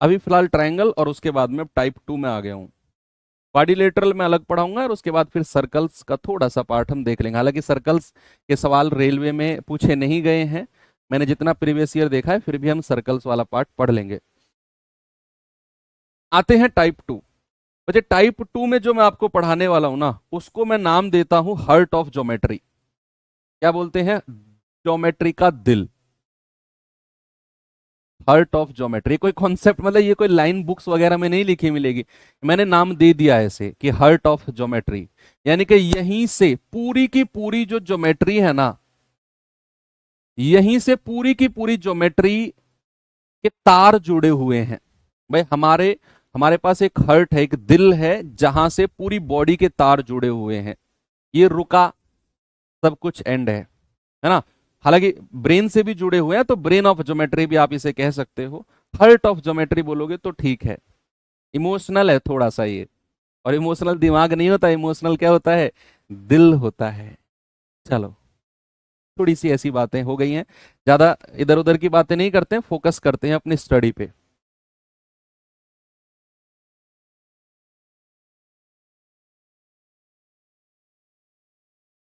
अभी फिलहाल ट्रायंगल, और उसके बाद में टाइप 2 में आ गया हूं। क्वाड्रिलेटरल में अलग पढ़ाऊंगा, और उसके बाद फिर सर्कल्स का थोड़ा सा पार्ट हम देख लेंगे। हालांकि सर्कल्स के सवाल रेलवे में पूछे नहीं गए हैं, मैंने जितना प्रीवियस ईयर देखा है, फिर भी हम सर्कल्स वाला पार्ट पढ़ लेंगे। आते हैं टाइप 2। बच्चे टाइप 2 में जो मैं आपको पढ़ाने वाला हूं ना, उसको मैं नाम देता हूं हार्ट ऑफ ज्योमेट्री। क्या बोलते हैं, ज्योमेट्री का दिल, हार्ट ऑफ ज्योमेट्री। कोई कॉन्सेप्ट मतलब ये कोई लाइन बुक्स वगैरह में नहीं लिखी मिलेगी, मैंने नाम दे दिया है इसे कि हार्ट ऑफ ज्योमेट्री। यानी कि यहीं से पूरी की पूरी जो ज्योमेट्री है ना, यहीं से पूरी की पूरी ज्योमेट्री के तार जुड़े हुए हैं। भाई हमारे हमारे पास एक हार्ट है, एक दिल है, जहां से पूरी बॉडी के तार जुड़े हुए हैं। ये रुका, सब कुछ एंड है ना। हालांकि ब्रेन से भी जुड़े हुए हैं, तो ब्रेन ऑफ ज्योमेट्री भी आप इसे कह सकते हो। हार्ट ऑफ ज्योमेट्री बोलोगे तो ठीक है। इमोशनल है थोड़ा सा ये, और इमोशनल दिमाग नहीं होता, इमोशनल क्या होता है, दिल होता है। चलो, थोड़ी सी ऐसी बातें हो गई हैं, ज्यादा इधर उधर की बातें नहीं करते हैं, फोकस करते हैं अपनी स्टडी पे।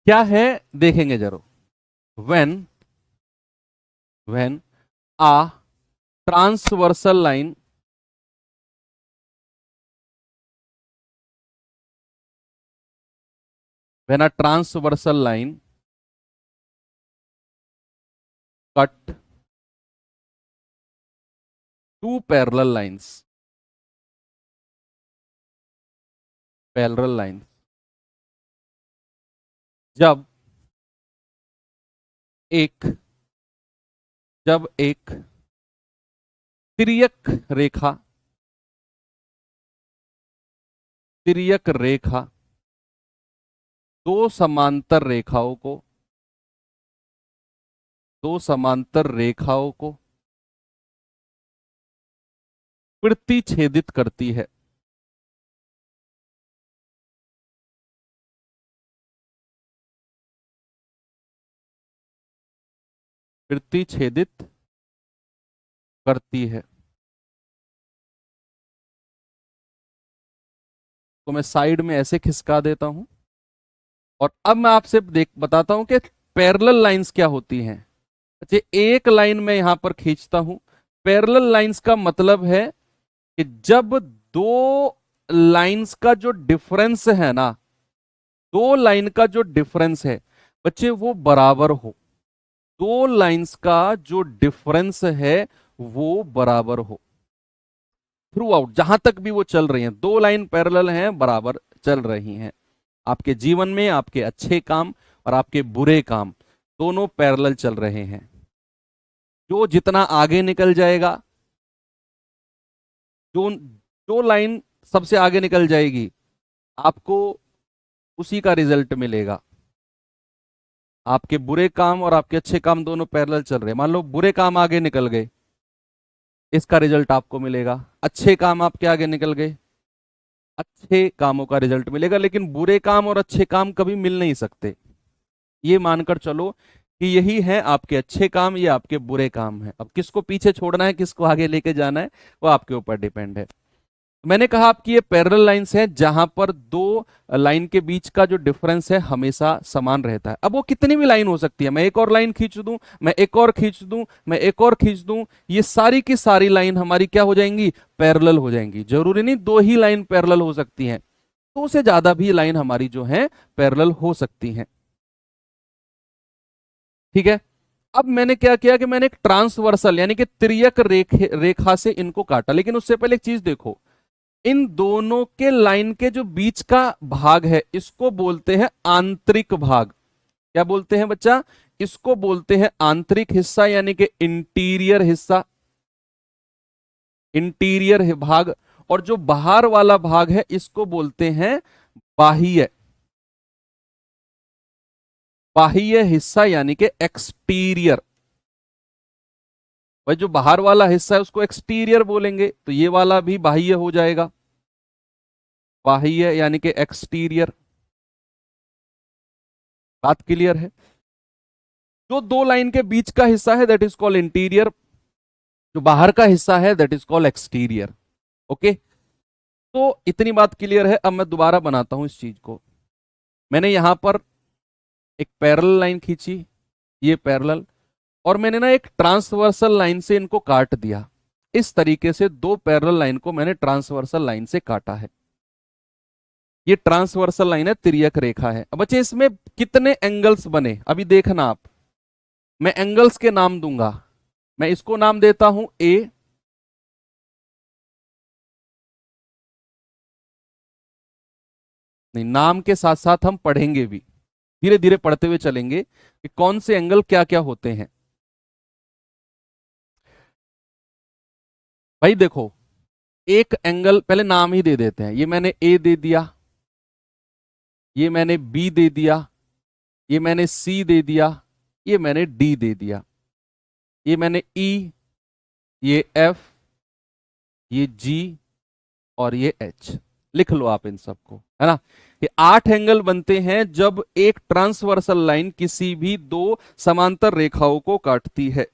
क्या है, देखेंगे जरूर। When when a transversal line when a transversal line cut two parallel lines, parallel lines जब एक जब एक तिर्यक रेखा, तिर्यक रेखा दो समांतर रेखाओं को, दो समांतर रेखाओं को प्रतिच्छेदित करती है। प्रतिच्छेदित करती है। तो मैं साइड में ऐसे खिसका देता हूं और अब मैं आपसे देख बताता हूं कि पैरेलल लाइंस क्या होती हैं। अच्छा, एक लाइन में यहां पर खींचता हूं। पैरेलल लाइंस का मतलब है कि जब दो लाइंस का जो डिफरेंस है ना, दो लाइन का जो डिफरेंस है बच्चे वो बराबर हो, दो लाइंस का जो डिफरेंस है वो बराबर हो थ्रू आउट, जहां तक भी वो चल रही हैं, दो लाइन पैरेलल हैं, बराबर चल रही हैं। आपके जीवन में आपके अच्छे काम और आपके बुरे काम दोनों पैरेलल चल रहे हैं। जो जितना आगे निकल जाएगा, जो जो लाइन सबसे आगे निकल जाएगी, आपको उसी का रिजल्ट मिलेगा। आपके बुरे काम और आपके अच्छे काम दोनों पैरेलल चल रहे हैं। मान लो बुरे काम आगे निकल गए, इसका रिजल्ट आपको मिलेगा। अच्छे काम आपके आगे निकल गए, अच्छे कामों का रिजल्ट मिलेगा। लेकिन बुरे काम और अच्छे काम कभी मिल नहीं सकते। ये मानकर चलो कि यही है आपके अच्छे काम, ये आपके बुरे काम है। अब किसको पीछे छोड़ना है, किसको आगे लेके जाना है, वो आपके ऊपर डिपेंड है। मैंने कहा आपकी ये पैरेलल लाइंस है जहां पर दो लाइन के बीच का जो डिफरेंस है हमेशा समान रहता है। अब वो कितनी भी लाइन हो सकती है, मैं एक और लाइन खींच दूं, मैं एक और खींच दूं, मैं एक और खींच दूं, ये सारी की सारी लाइन हमारी क्या हो जाएंगी, पैरेलल हो जाएंगी। जरूरी नहीं दो ही लाइन पैरेलल हो सकती हैं, दो से ज्यादा भी लाइन हमारी जो है पैरेलल हो सकती हैं। ठीक है। अब मैंने क्या किया कि मैंने एक ट्रांसवर्सल यानी कि तिर्यक रेखा से इनको काटा। लेकिन उससे पहले एक चीज देखो, इन दोनों के लाइन के जो बीच का भाग है इसको बोलते हैं आंतरिक भाग। क्या बोलते हैं बच्चा, इसको बोलते हैं आंतरिक हिस्सा यानी कि इंटीरियर हिस्सा, इंटीरियर भाग। और जो बाहर वाला भाग है इसको बोलते हैं बाह्य, बाह्य हिस्सा यानी कि एक्सटीरियर। भाई जो बाहर वाला हिस्सा है उसको एक्सटीरियर बोलेंगे, तो ये वाला भी बाह्य हो जाएगा, बाह्य यानी कि एक्सटीरियर। बात क्लियर है। जो दो लाइन के बीच का हिस्सा है दैट इज कॉल्ड इंटीरियर, जो बाहर का हिस्सा है that is called exterior. Okay, तो इतनी बात क्लियर है। अब मैं दोबारा बनाता हूं इस चीज को। मैंने यहां पर एक पैरेलल लाइन खींची, ये पैरेलल, और मैंने ना एक ट्रांसवर्सल लाइन से इनको काट दिया। इस तरीके से दो पैरेलल लाइन को मैंने ट्रांसवर्सल लाइन से काटा है। ये ट्रांसवर्सल लाइन है, तिर्यक रेखा है। अब बच्चे इसमें कितने एंगल्स बने अभी देखना आप। मैं एंगल्स के नाम दूंगा। मैं इसको नाम देता हूं ए, नहीं नाम के साथ साथ हम पढ़ेंगे भी, धीरे धीरे पढ़ते हुए चलेंगे कि कौन से एंगल क्या क्या होते हैं। भाई देखो, एक एंगल पहले नाम ही दे देते हैं। ये मैंने ए दे दिया, ये मैंने बी दे दिया, ये मैंने सी दे दिया, ये मैंने डी दे दिया, ये मैंने ई, ये एफ, ये जी और ये एच। लिख लो आप इन सबको, है ना। ये 8 एंगल बनते हैं जब एक ट्रांसवर्सल लाइन किसी भी दो समांतर रेखाओं को काटती है।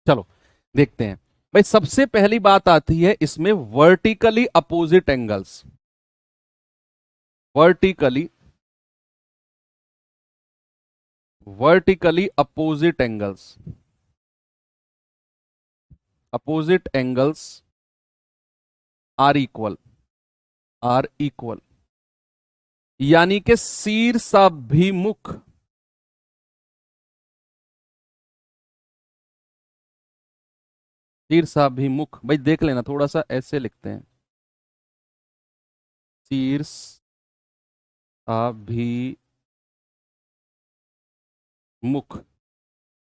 चलो देखते हैं। भाई सबसे पहली बात आती है इसमें vertically opposite angles, vertically, vertically opposite angles. Opposite angles are equal, are equal, यानी कि शीर्षाभिमुख, शीर्षाभिमुख, भाई देख लेना थोड़ा सा ऐसे लिखते हैं, शीर्षाभिमुख,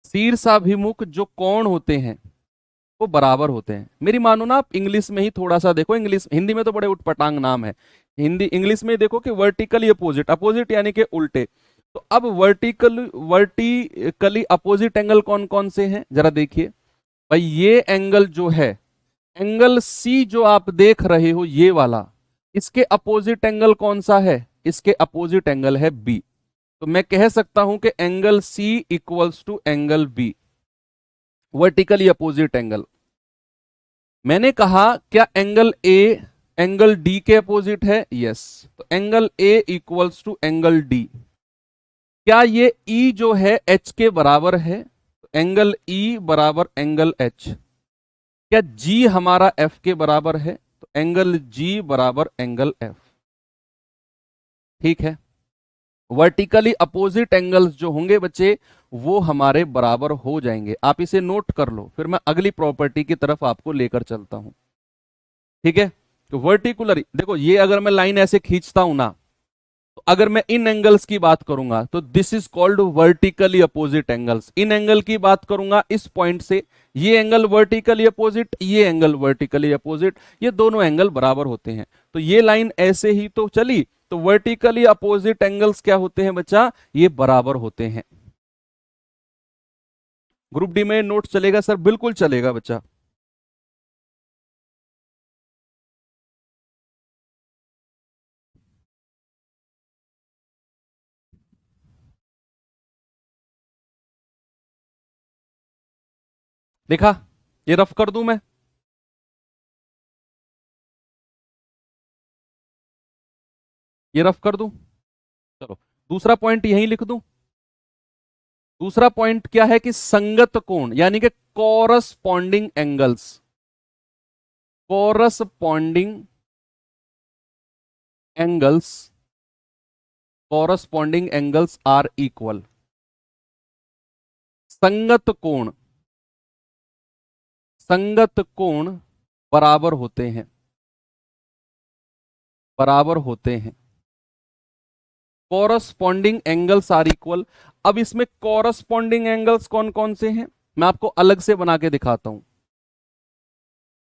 शीर्षाभिमुख जो कोण होते हैं वो बराबर होते हैं। मेरी मानो ना, आप इंग्लिश में ही थोड़ा सा देखो, इंग्लिश हिंदी में तो बड़े उटपटांग नाम है, हिंदी इंग्लिश में देखो कि वर्टिकली अपोजिट, अपोजिट यानी कि उल्टे। तो अब वर्टिकली अपोजिट एंगल कौन कौन से हैं जरा देखिए। भाई ये एंगल जो है, एंगल सी जो आप देख रहे हो ये वाला, इसके अपोजिट एंगल कौन सा है, इसके अपोजिट एंगल है बी। तो मैं कह सकता हूं कि angle C equals to angle B, vertically opposite angle. मैंने कहा क्या एंगल ए एंगल डी के अपोजिट है, यस, तो angle A equals to angle D. क्या ये ई जो है एच के बराबर है, एंगल ई बराबर एंगल एच। क्या जी हमारा एफ के बराबर है, तो एंगल जी बराबर एंगल एफ। ठीक है, वर्टिकली अपोजिट एंगल्स जो होंगे बच्चे वो हमारे बराबर हो जाएंगे। आप इसे नोट कर लो, फिर मैं अगली प्रॉपर्टी की तरफ आपको लेकर चलता हूं। ठीक है, तो वर्टिकुलर देखो, ये अगर मैं लाइन ऐसे खींचता हूं ना, तो अगर मैं इन एंगल्स की बात करूंगा तो this is called vertically opposite angles. In angle की बात करूंगा इस पॉइंट से, ये एंगल वर्टिकली अपोजिट, ये एंगल वर्टिकली अपोजिट, ये दोनों एंगल बराबर होते हैं। तो ये लाइन ऐसे ही तो चली, तो वर्टिकली अपोजिट एंगल्स क्या होते हैं बच्चा, ये बराबर होते हैं। ग्रुप डी में नोट चलेगा सर? बिल्कुल चलेगा बच्चा। देखा, ये रफ कर दूं मैं, ये रफ कर दूं, चलो दूसरा पॉइंट यहीं लिख दूं। दूसरा पॉइंट क्या है कि संगत कोण, यानी कि corresponding angles, corresponding angles, corresponding angles are equal. संगत कोण, संगत कोण बराबर होते हैं, बराबर होते हैं। Corresponding angles are equal. अब इसमें कॉरस्पॉन्डिंग एंगल्स कौन कौन से हैं, मैं आपको अलग से बना के दिखाता हूं।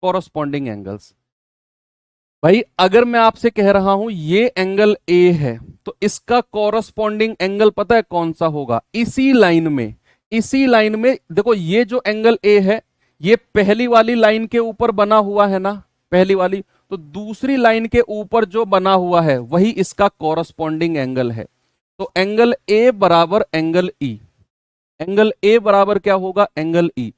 कॉरस्पॉन्डिंग एंगल्स, भाई अगर मैं आपसे कह रहा हूं ये एंगल ए है, तो इसका कॉरस्पॉन्डिंग एंगल पता है कौन सा होगा, इसी लाइन में, इसी लाइन में देखो, ये जो एंगल ए है ये पहली वाली लाइन के ऊपर बना हुआ है ना, पहली वाली, तो दूसरी लाइन के ऊपर जो बना हुआ है वही इसका कॉरस्पॉन्डिंग एंगल है। तो एंगल ए बराबर एंगल ई, एंगल ए बराबर क्या होगा, एंगल ई।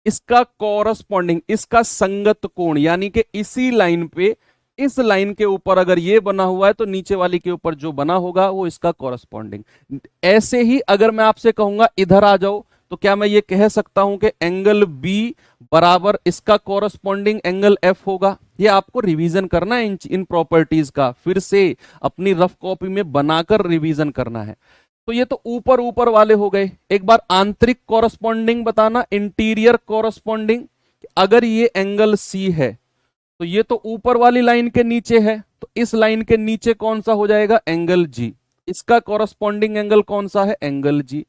इसका कॉरस्पॉन्डिंग, इसका संगत कोण, यानी कि इसी लाइन पे, इस लाइन के ऊपर अगर ये बना हुआ है तो नीचे वाली के ऊपर जो बना होगा वो इसका कॉरस्पॉन्डिंग। ऐसे ही अगर मैं आपसे कहूंगा इधर आ जाओ, तो क्या मैं ये कह सकता हूं कि एंगल बी बराबर इसका कॉरस्पॉन्डिंग एंगल एफ होगा। ये आपको रिवीजन करना है, इन प्रॉपर्टीज का फिर से अपनी रफ कॉपी में बनाकर रिवीजन करना है। तो ये तो ऊपर ऊपर वाले हो गए। एक बार आंतरिक कॉरस्पॉन्डिंग बताना, इंटीरियर कॉरस्पॉन्डिंग। अगर ये एंगल सी है तो ये तो ऊपर वाली लाइन के नीचे है, तो इस लाइन के नीचे कौन सा हो जाएगा, एंगल जी। इसका कॉरस्पॉन्डिंग एंगल कौन सा है, एंगल जी।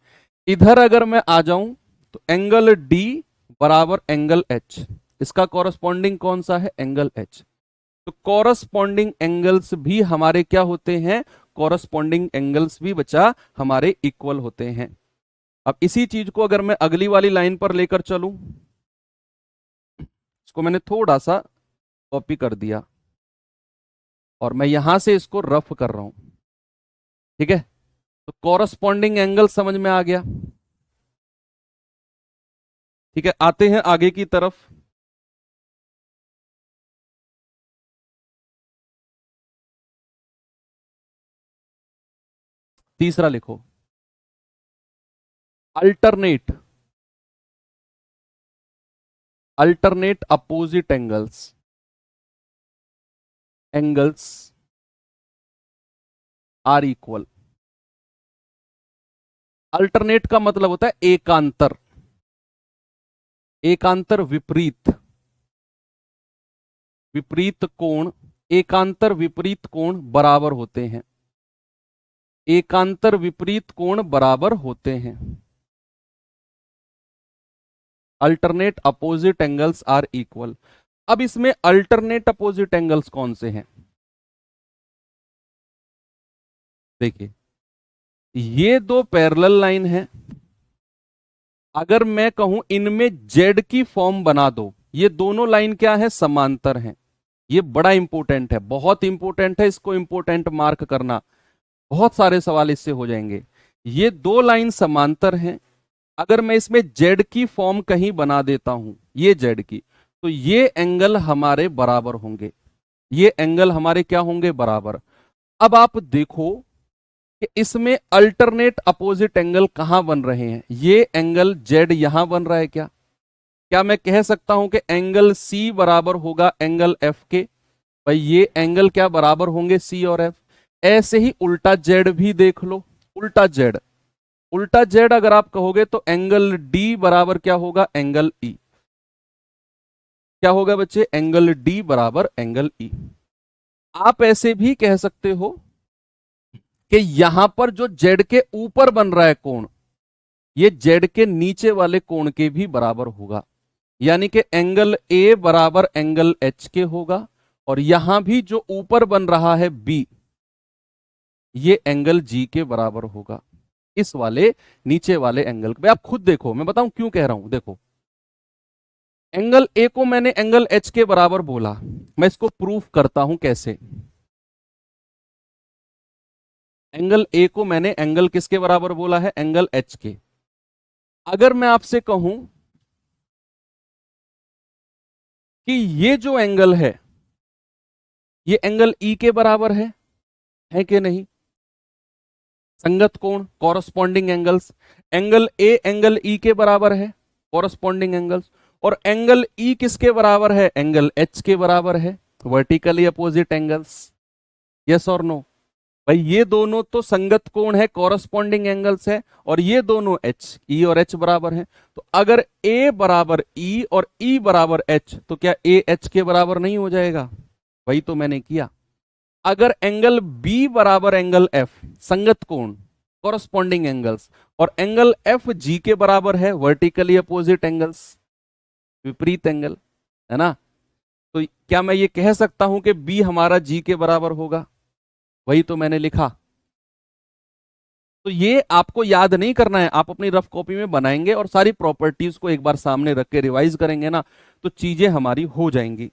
इधर अगर मैं आ जाऊं तो एंगल डी बराबर एंगल एच, इसका कॉरस्पॉन्डिंग कौन सा है, एंगल एच। तो कॉरस्पॉन्डिंग एंगल्स भी हमारे क्या होते हैं, कॉरस्पॉन्डिंग एंगल्स भी बच्चा हमारे इक्वल होते हैं। अब इसी चीज को अगर मैं अगली वाली लाइन पर लेकर चलूं, इसको मैंने थोड़ा सा कॉपी कर दिया और मैं यहां से इसको रफ कर रहा हूं। ठीक है, तो कॉरस्पॉन्डिंग एंगल समझ में आ गया। ठीक है, आते हैं आगे की तरफ। तीसरा लिखो, alternate, alternate opposite angles are equal. Alternate का मतलब होता है एकांतर, एकांतर विपरीत, विपरीत कोण, एकांतर विपरीत कोण बराबर होते हैं, एकांतर विपरीत कोण बराबर होते हैं। Alternate opposite angles are equal. अब इसमें अल्टरनेट अपोजिट एंगल्स कौन से हैं? देखिए, ये दो पैरेलल लाइन है, अगर मैं कहूं इनमें जेड की फॉर्म बना दो, ये दोनों लाइन क्या है? समांतर हैं। ये बड़ा इंपॉर्टेंट है, बहुत इंपॉर्टेंट है, इसको इंपॉर्टेंट मार्क करना, बहुत सारे सवाल इससे हो जाएंगे। ये दो लाइन समांतर हैं, अगर मैं इसमें जेड की फॉर्म कहीं बना देता हूं, ये जेड की, तो ये एंगल हमारे बराबर होंगे, ये एंगल हमारे क्या होंगे? बराबर। अब आप देखो कि इसमें अल्टरनेट अपोजिट एंगल कहां बन रहे हैं? ये एंगल जेड यहां बन रहा है क्या? क्या मैं कह सकता हूं कि एंगल सी बराबर होगा एंगल एफ के? भाई ये एंगल क्या बराबर होंगे? सी और एफ। ऐसे ही उल्टा जेड भी देख लो, उल्टा जेड, उल्टा जेड अगर आप कहोगे तो एंगल डी बराबर क्या होगा? Angle E. क्या होगा बच्चे? एंगल डी बराबर एंगल ई। आप ऐसे भी कह सकते हो कि यहां पर जो जेड के ऊपर बन रहा है कोण, ये जेड के नीचे वाले कोण के भी बराबर होगा, यानी कि एंगल ए बराबर एंगल एच के होगा, और यहां भी जो ऊपर बन रहा है बी, ये एंगल जी के बराबर होगा, इस वाले नीचे वाले एंगल पे। आप खुद देखो, मैं बताऊं क्यों कह रहा हूं। देखो, एंगल ए को मैंने एंगल एच के बराबर बोला, मैं इसको प्रूफ करता हूं कैसे। एंगल ए को मैंने एंगल किसके बराबर बोला है? एंगल एच के। अगर मैं आपसे कहूं कि ये जो एंगल है, ये एंगल ई के बराबर है कि नहीं? संगत कोण, corresponding angles, angle A angle E के बराबर है, कॉरस्पॉन्डिंग एंगल्स, और एंगल ई किसके बराबर है? एंगल एच के बराबर है, वर्टिकली अपोजिट एंगल्स। यस और नो? भाई ये दोनों तो संगत कोण है, कॉरस्पॉन्डिंग एंगल्स है, और ये दोनों एच, ई और एच बराबर है। तो अगर ए बराबर ई और ई बराबर एच, तो क्या ए एच के बराबर नहीं हो जाएगा? वही तो मैंने किया। अगर एंगल बी बराबर एंगल एफ, संगत कोण, कॉरस्पॉन्डिंग एंगल्स, और एंगल एफ जी के बराबर है, वर्टिकली अपोजिट एंगल्स, विपरीत एंगल, है ना? तो क्या मैं ये कह सकता हूं कि बी हमारा जी के बराबर होगा? वही तो मैंने लिखा। तो ये आपको याद नहीं करना है, आप अपनी रफ कॉपी में बनाएंगे और सारी प्रॉपर्टीज को एक बार सामने रख के रिवाइज करेंगे ना, तो चीजें हमारी हो जाएंगी।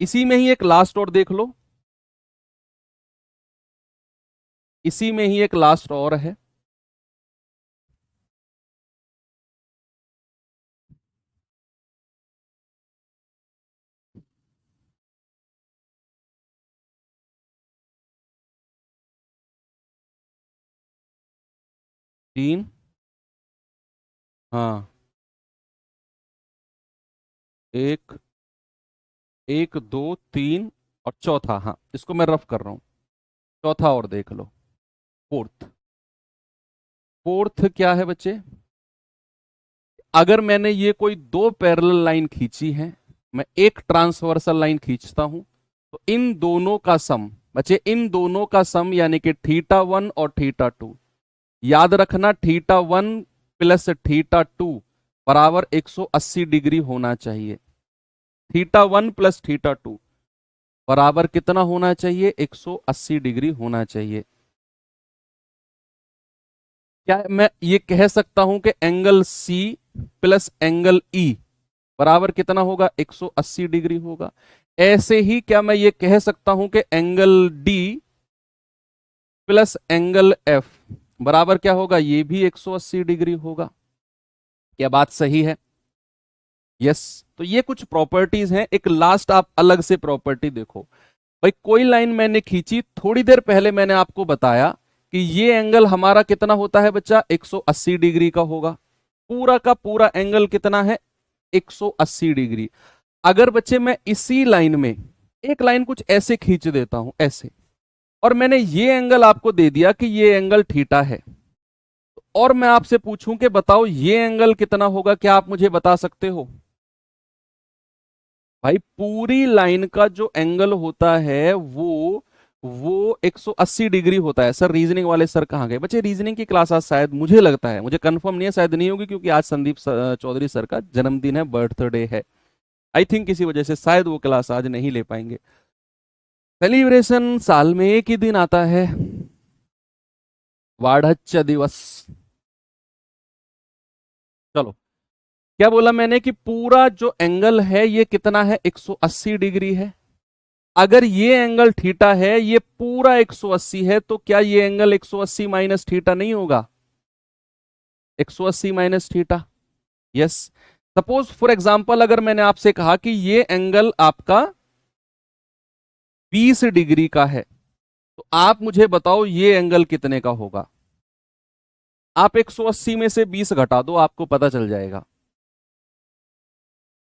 इसी में ही एक लास्ट और देख लो, इसी में ही एक लास्ट और है। तीन, हाँ, एक, एक दो तीन, और चौथा, हाँ इसको मैं रफ कर रहा हूं, चौथा और देख लो, फोर्थ। फोर्थ क्या है बच्चे? अगर मैंने ये कोई दो पैरेलल लाइन खींची है, मैं एक ट्रांसवर्सल लाइन खींचता हूं, तो इन दोनों का सम बच्चे, इन दोनों का सम यानी कि थीटा वन और थीटा टू, याद रखना theta one plus theta two बराबर 180 डिग्री होना चाहिए। Theta one plus theta two बराबर कितना होना चाहिए? 180 डिग्री होना चाहिए। क्या मैं ये कह सकता हूं कि angle C plus angle E बराबर कितना होगा? 180 डिग्री होगा। ऐसे ही क्या मैं ये कह सकता हूं कि angle D plus angle F बराबर क्या होगा? ये भी 180 डिग्री होगा। क्या बात सही है? यस। तो ये कुछ प्रॉपर्टीज हैं। एक लास्ट आप अलग से प्रॉपर्टी देखो भाई, कोई लाइन मैंने खींची, थोड़ी देर पहले मैंने आपको बताया कि ये एंगल हमारा कितना होता है बच्चा? 180 डिग्री का होगा। पूरा का पूरा एंगल कितना है, 180 डिग्री। अगर बच्चे मैं इसी लाइन में एक लाइन कुछ ऐसे खींच देता हूं, ऐसे, और मैंने ये एंगल आपको दे दिया कि ये एंगल थीटा है, और मैं आपसे पूछूं कि बताओ ये एंगल कितना होगा, क्या आप मुझे बता सकते हो? भाई पूरी लाइन का जो एंगल होता है वो 180 डिग्री होता है। सर रीजनिंग वाले सर कहाँ गए? बच्चे रीजनिंग की क्लास आज शायद, मुझे लगता है, मुझे कंफर्म नहीं है, शायद नहीं होगी, क्योंकि आज संदीप चौधरी सर का जन्मदिन है, बर्थडे है। आई थिंक इसी वजह से शायद वो क्लास आज नहीं ले पाएंगे। सेलिब्रेशन साल में एक ही दिन आता है, वार्धक्य दिवस। चलो, क्या बोला मैंने कि पूरा जो एंगल है ये कितना है, 180 डिग्री है। अगर ये एंगल थीटा है, ये पूरा 180 है, तो क्या ये एंगल 180 माइनस थीटा नहीं होगा? 180 minus theta, yes. Suppose for example अगर मैंने आपसे कहा कि ये एंगल आपका 20 डिग्री का है, तो आप मुझे बताओ ये एंगल कितने का होगा? आप 180 में से 20 घटा दो, आपको पता चल जाएगा।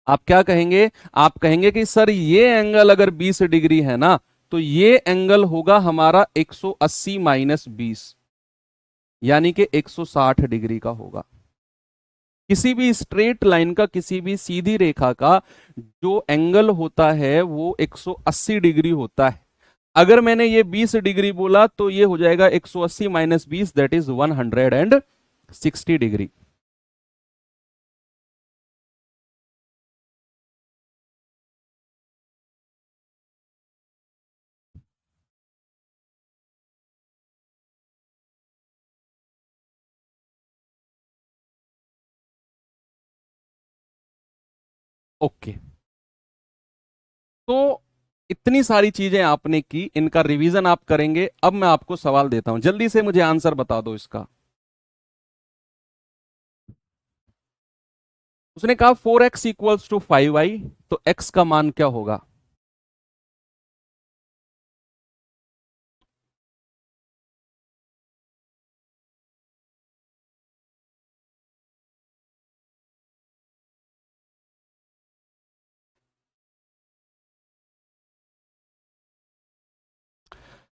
आप क्या कहेंगे? आप कहेंगे कि सर ये एंगल अगर 20 डिग्री है ना, तो ये एंगल होगा हमारा 180 माइनस 20, यानी कि 160 डिग्री का होगा। किसी भी स्ट्रेट लाइन का, किसी भी सीधी रेखा का जो एंगल होता है वो 180 डिग्री होता है। अगर मैंने ये 20 डिग्री बोला तो ये हो जाएगा 180 minus 20, that is 160 degree. Okay, तो इतनी सारी चीजें आपने की, इनका रिवीजन आप करेंगे। अब मैं आपको सवाल देता हूं, जल्दी से मुझे आंसर बता दो इसका। उसने कहा 4x इक्वल्स टू 5y, तो x का मान क्या होगा?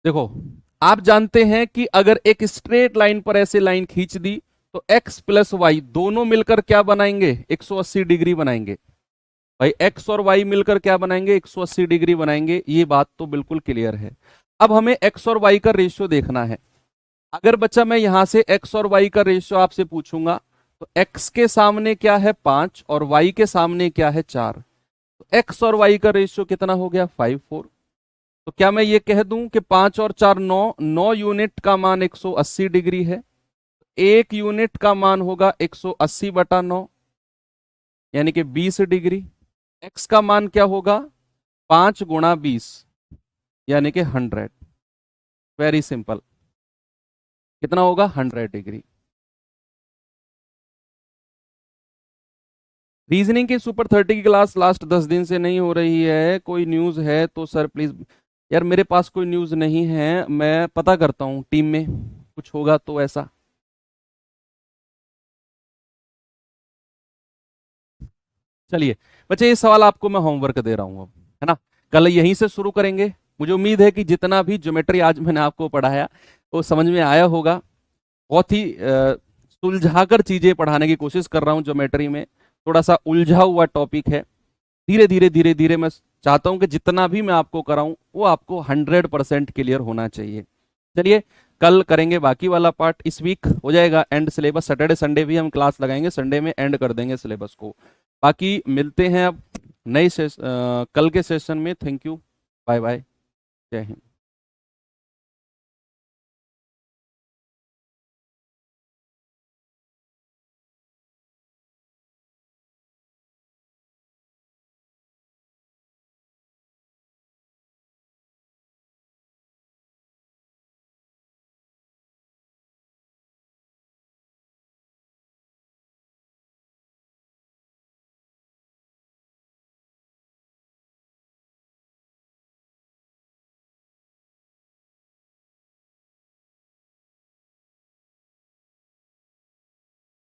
देखो, आप जानते हैं कि अगर एक स्ट्रेट लाइन पर ऐसे लाइन खींच दी तो x प्लस वाई दोनों मिलकर क्या बनाएंगे? 180 डिग्री बनाएंगे। भाई x और y मिलकर क्या बनाएंगे? 180 डिग्री बनाएंगे। ये बात तो बिल्कुल क्लियर है। अब हमें x और y का रेशियो देखना है। अगर बच्चा मैं यहां से x और y का रेशियो आपसे पूछूंगा, तो x के सामने क्या है? 5, और y के सामने क्या है? 4। तो x और y का रेशियो कितना हो गया? 5:4। तो क्या मैं ये कह दूं कि 5 और 4 9, 9 यूनिट का मान 180 डिग्री है। एक यूनिट का मान होगा 180/9, यानी कि 20 डिग्री। x का मान क्या होगा? 5 गुणा 20, यानी कि 100। Very simple. कितना होगा? 100 डिग्री। रीजनिंग की सुपर 30 की क्लास लास्ट 10 दिन से नहीं हो रही है, कोई न्यूज़ है तो सर प्लीज़। यार मेरे पास कोई न्यूज़ नहीं है, मैं पता करता हूँ टीम में कुछ होगा तो ऐसा। चलिए बच्चे, ये सवाल आपको मैं होमवर्क दे रहा हूँ अब, है ना? कल यहीं से शुरू करेंगे। मुझे उम्मीद है कि जितना भी ज्योमेट्री आज मैंने आपको पढ़ाया वो समझ में आया होगा। बहुत ही सुलझाकर चीजें पढ़ाने की कोशिश कर रहा हूँ ज्योमेट्री में। थोड़ा सा उलझा हुआ टॉपिक है। धीरे धीरे धीरे धीरे मैं चाहता हूं कि जितना भी मैं आपको कराऊं वो आपको 100% क्लियर होना चाहिए। चलिए, कल करेंगे बाकी वाला पार्ट। इस वीक हो जाएगा एंड सिलेबस। सैटरडे संडे भी हम क्लास लगाएंगे, संडे में एंड कर देंगे सिलेबस को। बाकी मिलते हैं अब नए कल के सेशन में। थैंक यू, बाय बाय, जय हिंद।